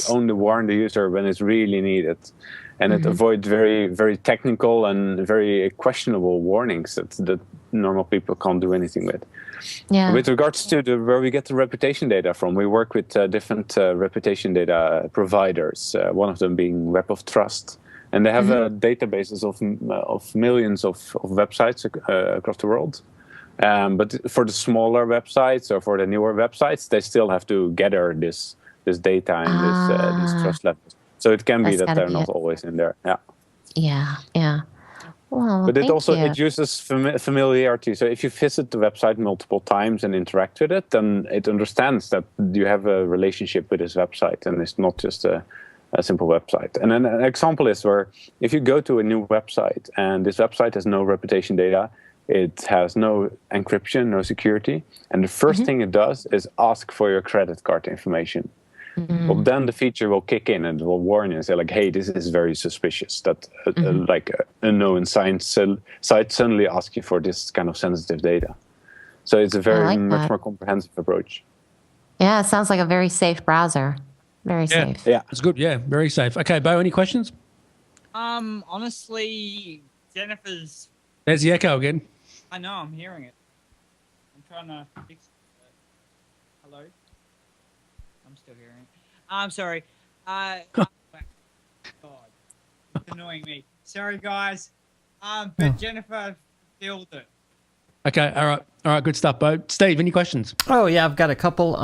only warn the user when it's really needed, and it avoids very, very technical and very questionable warnings that normal people can't do anything with. Yeah. With regards to where we get the reputation data from, we work with different reputation data providers. One of them being Web of Trust, and they have databases of millions of websites across the world. But for the smaller websites or for the newer websites, they still have to gather this data and this trust level. So it can be that they're not always in there. Yeah. Well, but it uses familiarity. So if you visit the website multiple times and interact with it, then it understands that you have a relationship with this website, and it's not just a simple website. And then an example is where if you go to a new website and this website has no reputation data, it has no encryption, no security, and the first thing it does is ask for your credit card information. Well, then the feature will kick in and it will warn you and say, like, hey, this is very suspicious that like a unknown site suddenly asks you for this kind of sensitive data. So it's a very much more comprehensive approach. Yeah, it sounds like a very safe browser. Very safe. Yeah, it's good. Yeah, very safe. Okay, Bo, any questions? Honestly, Jennifer's... There's the echo again. I know, I'm hearing it. I'm trying to fix it. Hello? I'm still hearing it. I'm sorry. God, it's annoying me. Sorry, guys. But Jennifer filled it. Okay, all right, good stuff, Bo. Steve, any questions? Oh, yeah, I've got a couple.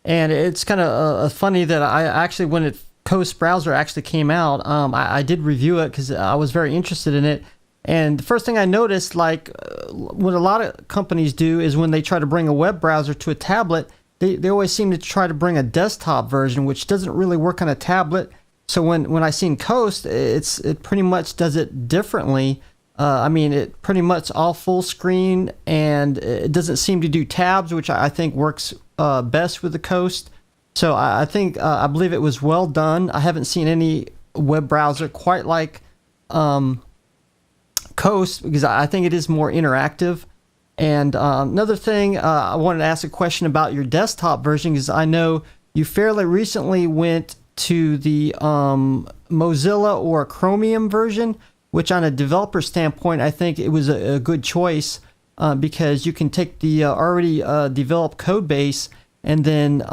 And it's kind of funny that I actually, when Coast browser actually came out, I did review it because I was very interested in it. And the first thing I noticed, like what a lot of companies do is when they try to bring a web browser to a tablet, they always seem to try to bring a desktop version, which doesn't really work on a tablet. So when I seen Coast, it pretty much does it differently. I mean, it pretty much all full screen, and it doesn't seem to do tabs, which I think works best with the Coast. So I believe it was well done. I haven't seen any web browser quite like Coast, because I think it is more interactive. And another thing, I wanted to ask a question about your desktop version, because I know you fairly recently went to the Mozilla or Chromium version, which on a developer standpoint, I think it was a good choice because you can take the already developed code base and then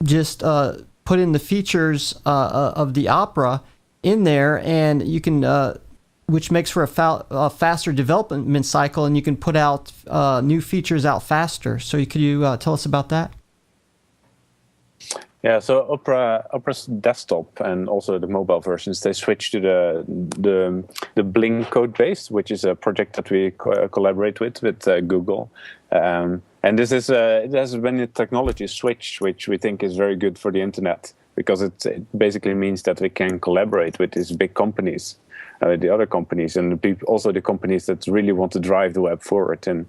just put in the features of the Opera in there, and you can, which makes for a faster development cycle, and you can put out new features out faster. So could you tell us about that? Yeah, so Opera's desktop and also the mobile versions, they switched to the Blink code base, which is a project that we collaborate with Google. And this is it has been a technology switch, which we think is very good for the internet, because it basically means that we can collaborate with these big companies, the other companies, and also the companies that really want to drive the web forward and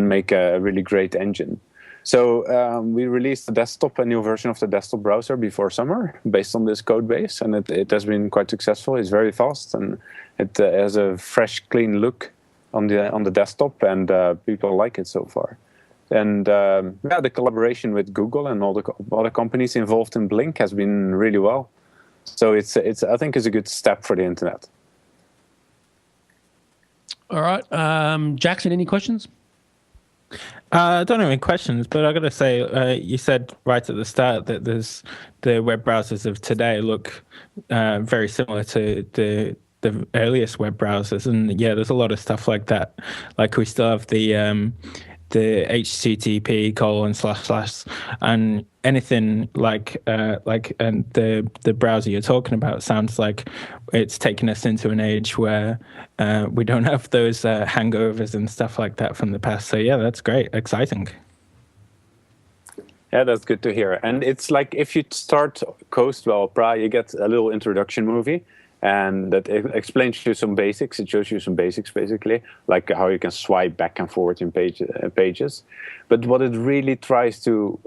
make a really great engine. So we released a new version of the desktop browser before summer based on this code base, and it has been quite successful. It's very fast, and it has a fresh, clean look on the desktop, and people like it so far. And the collaboration with Google and all the other companies involved in Blink has been really well. So I think it's a good step for the internet. All right, Jackson, any questions? I don't have any questions, but I got to say, you said right at the start that the web browsers of today look very similar to the earliest web browsers, and yeah, there's a lot of stuff like that. Like we still have the HTTP:// and anything like and the browser you're talking about sounds like it's taken us into an age where we don't have those hangovers and stuff like that from the past. So yeah, that's great, exciting. Yeah, that's good to hear. And it's like if you start Coast by Opera, you get a little introduction movie, and that explains you some basics. It shows you some basics, basically, like how you can swipe back and forth in pages. But what we really try to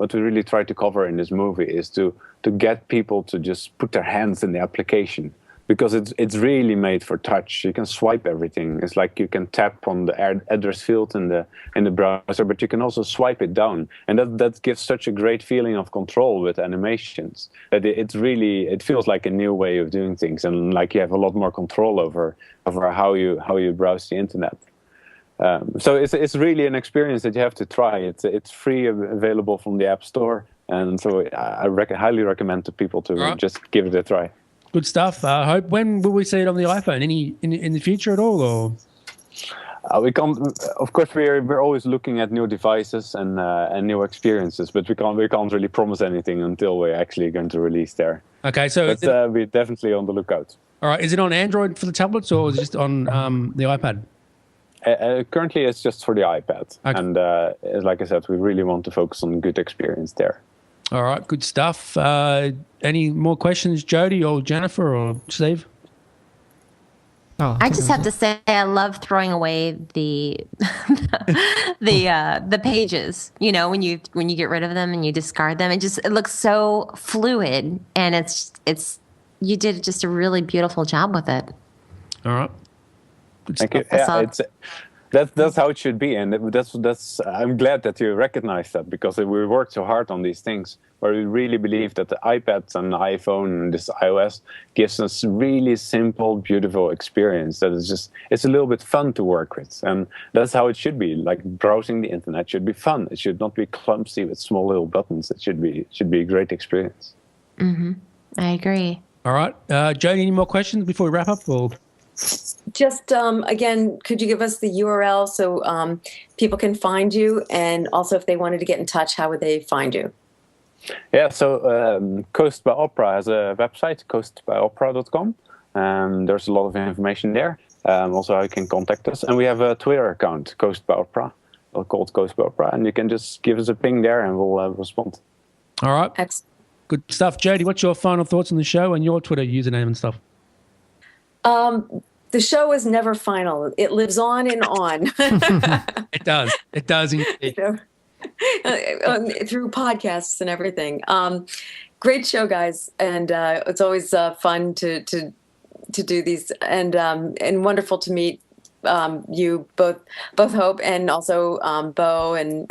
cover in this movie is to get people to just put their hands in the application, because it's really made for touch. You can swipe everything. It's like you can tap on the address field in the browser, but you can also swipe it down, and that gives such a great feeling of control with animations that it feels like a new way of doing things, and like you have a lot more control over how you browse the internet. So it's really an experience that you have to try. It's free, available from the App Store, and so I highly recommend to people to just give it a try. Good stuff. I hope. When will we see it on the iPhone? Any in the future at all, or? We can't. Of course, we're always looking at new devices and new experiences, but we can't really promise anything until we're actually going to release there. Okay, so we're definitely on the lookout. All right, is it on Android for the tablets, or is it just on the iPad? Currently, it's just for the iPad, okay. And like I said, we really want to focus on good experience there. All right, good stuff. Any more questions, Jody or Jennifer or Steve? Oh, I just have to say I love throwing away the the pages. You know, when you get rid of them and you discard them, it looks so fluid, and it's you did just a really beautiful job with it. All right. Thank you. Yeah, that's how it should be, and that's. I'm glad that you recognize that, because we worked so hard on these things, where we really believe that the iPads and the iPhone and this iOS gives us really simple, beautiful experience that is it's a little bit fun to work with, and that's how it should be. Like browsing the internet should be fun. It should not be clumsy with small little buttons. It should be a great experience. Mm-hmm. I agree. All right, Jody, any more questions before we wrap up? Or? Just, again, could you give us the URL so people can find you? And also, if they wanted to get in touch, how would they find you? Yeah, so Coast by Opera has a website, coastbyopera.com. There's a lot of information there. Also how you can contact us. And we have a Twitter account, Coast by Opera, called Coast by Opera, and you can just give us a ping there and we'll respond. All right. Excellent. Good stuff. Jody, what's your final thoughts on the show and your Twitter username and stuff? The show is never final. It lives on and on. It does. It does indeed. Through podcasts and everything. Great show, guys, and it's always fun to do these, and wonderful to meet you both Hope and also Bo, and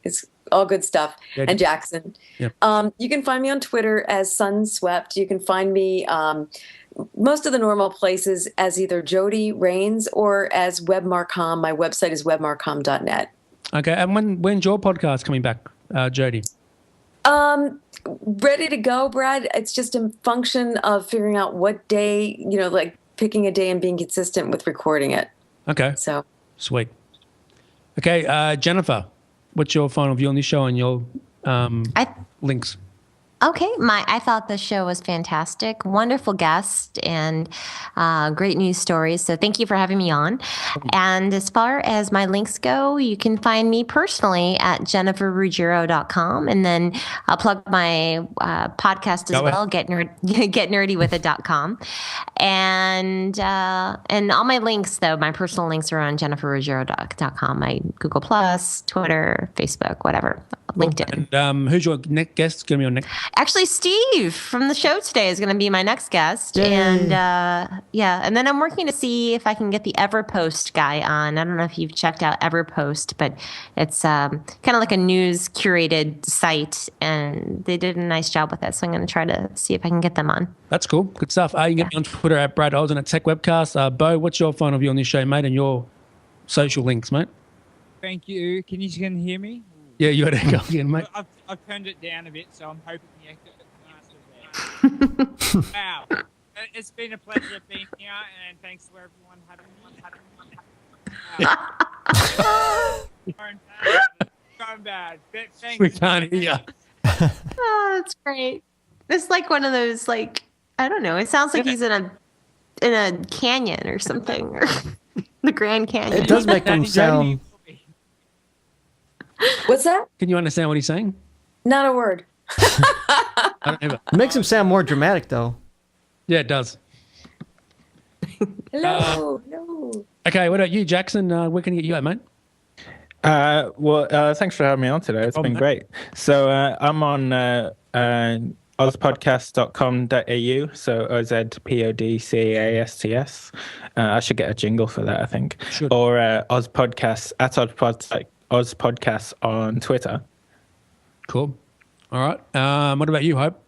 it's all good stuff. Yeah. And Jackson. Yeah. You can find me on Twitter as Sunswept. You can find me most of the normal places as either Jody Rains or as Webmarcom. My website is webmarcom.net. Okay, and when's your podcast coming back, Jody? Ready to go, Brad. It's just a function of figuring out what day, like picking a day and being consistent with recording it. Okay. So sweet. Okay, Jennifer, what's your final view on this show and your links? Okay, I thought the show was fantastic. Wonderful guest and great news stories. So thank you for having me on. And as far as my links go, you can find me personally at jenniferruggiero.com. And then I'll plug my podcast as well, getnerdywithit.com. And all my links, though, my personal links are on jenniferruggiero.com. My Google+, Twitter, Facebook, whatever, LinkedIn. And who's your next guest going to be on next? Actually, Steve from the show today is going to be my next guest. Yay. And and then I'm working to see if I can get the Everpost guy on. I don't know if you've checked out Everpost, but it's kind of like a news curated site, and they did a nice job with it. So I'm going to try to see if I can get them on. That's cool. Good stuff. You can get me on Twitter at Brad Olsen at Tech Webcast. Bo, what's your final view on this show, mate, and your social links, mate? Thank you. Can you hear me? Yeah, you got to go again, mate. I've turned it down a bit, so I'm hoping the echo is there. Wow. It's been a pleasure being here, and thanks to everyone having me. Going bad. Thanks. We can't hear you. Oh, that's great. It's like one of those, like, I don't know. It sounds like he's in a canyon or something, or the Grand Canyon. It does make them sound. What's that? Can you understand what he's saying? Not a word. I don't ever. It makes them sound more dramatic, though. Yeah, it does. Hello. No. Okay, what about you, Jackson? Where can you get you at, mate? Thanks for having me on today. It's been great. So I'm on ozpodcast.com.au, so OZPODCASTS. I should get a jingle for that, I think. Should. Or ozpodcast at ozpodcast on Twitter. Cool. All right. What about you, Hope?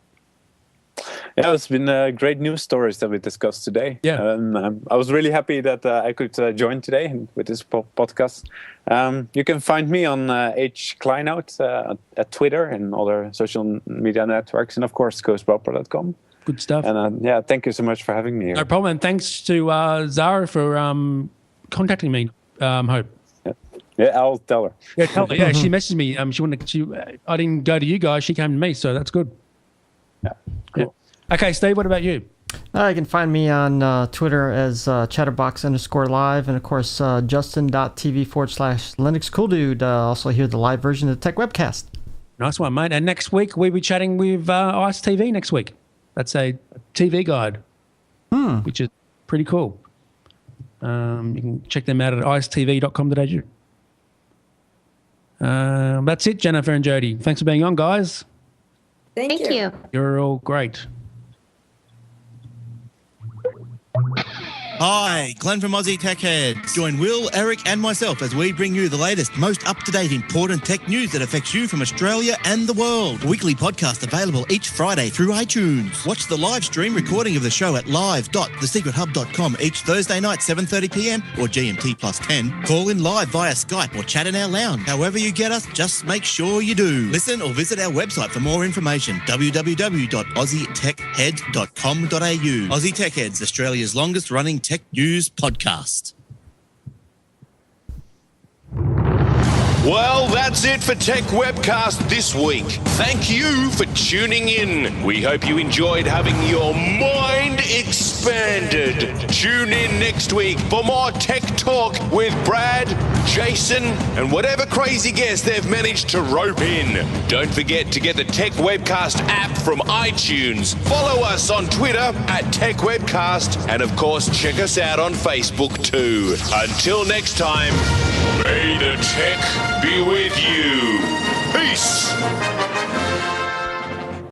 Yeah, it's been great news stories that we discussed today. Yeah. I was really happy that I could join today with this podcast. You can find me on H. Kleinout at Twitter and other social media networks, and of course, coastbyopera.com. Good stuff. And thank you so much for having me here. No problem. And thanks to Zara for contacting me, Hope. Yeah, I'll tell her. Yeah, tell her. Yeah, she messaged me. I didn't go to you guys. She came to me, so that's good. Yeah, cool. Yeah. Okay, Steve, what about you? You can find me on Twitter as chatterbox_live, and of course justin.tv/LinuxCoolDude. Also hear the live version of the Tech Webcast. Nice one, mate. And next week we'll be chatting with Ice TV next week. That's a TV guide, which is pretty cool. You can check them out at icetv.com.au. That's it, Jennifer and Jody. Thanks for being on, guys. Thank you. You're all great. Hi, Glenn from Aussie Tech Heads. Join Will, Eric and myself as we bring you the latest, most up-to-date important tech news that affects you from Australia and the world. A weekly podcast available each Friday through iTunes. Watch the live stream recording of the show at live.thesecrethub.com each Thursday night 7:30pm or GMT +10. Call in live via Skype or chat in our lounge. However you get us, just make sure you do. Listen or visit our website for more information, www.aussietechhead.com.au. Aussie Tech Heads, Australia's longest running tech news podcast. Well, that's it for Tech Webcast this week. Thank you for tuning in. We hope you enjoyed having your mind expanded. Tune in next week for more tech talk with Brad, Jason, and whatever crazy guest they've managed to rope in. Don't forget to get the Tech Webcast app from iTunes. Follow us on Twitter at Tech Webcast, and of course, check us out on Facebook too. Until next time, may the tech be with you. Peace.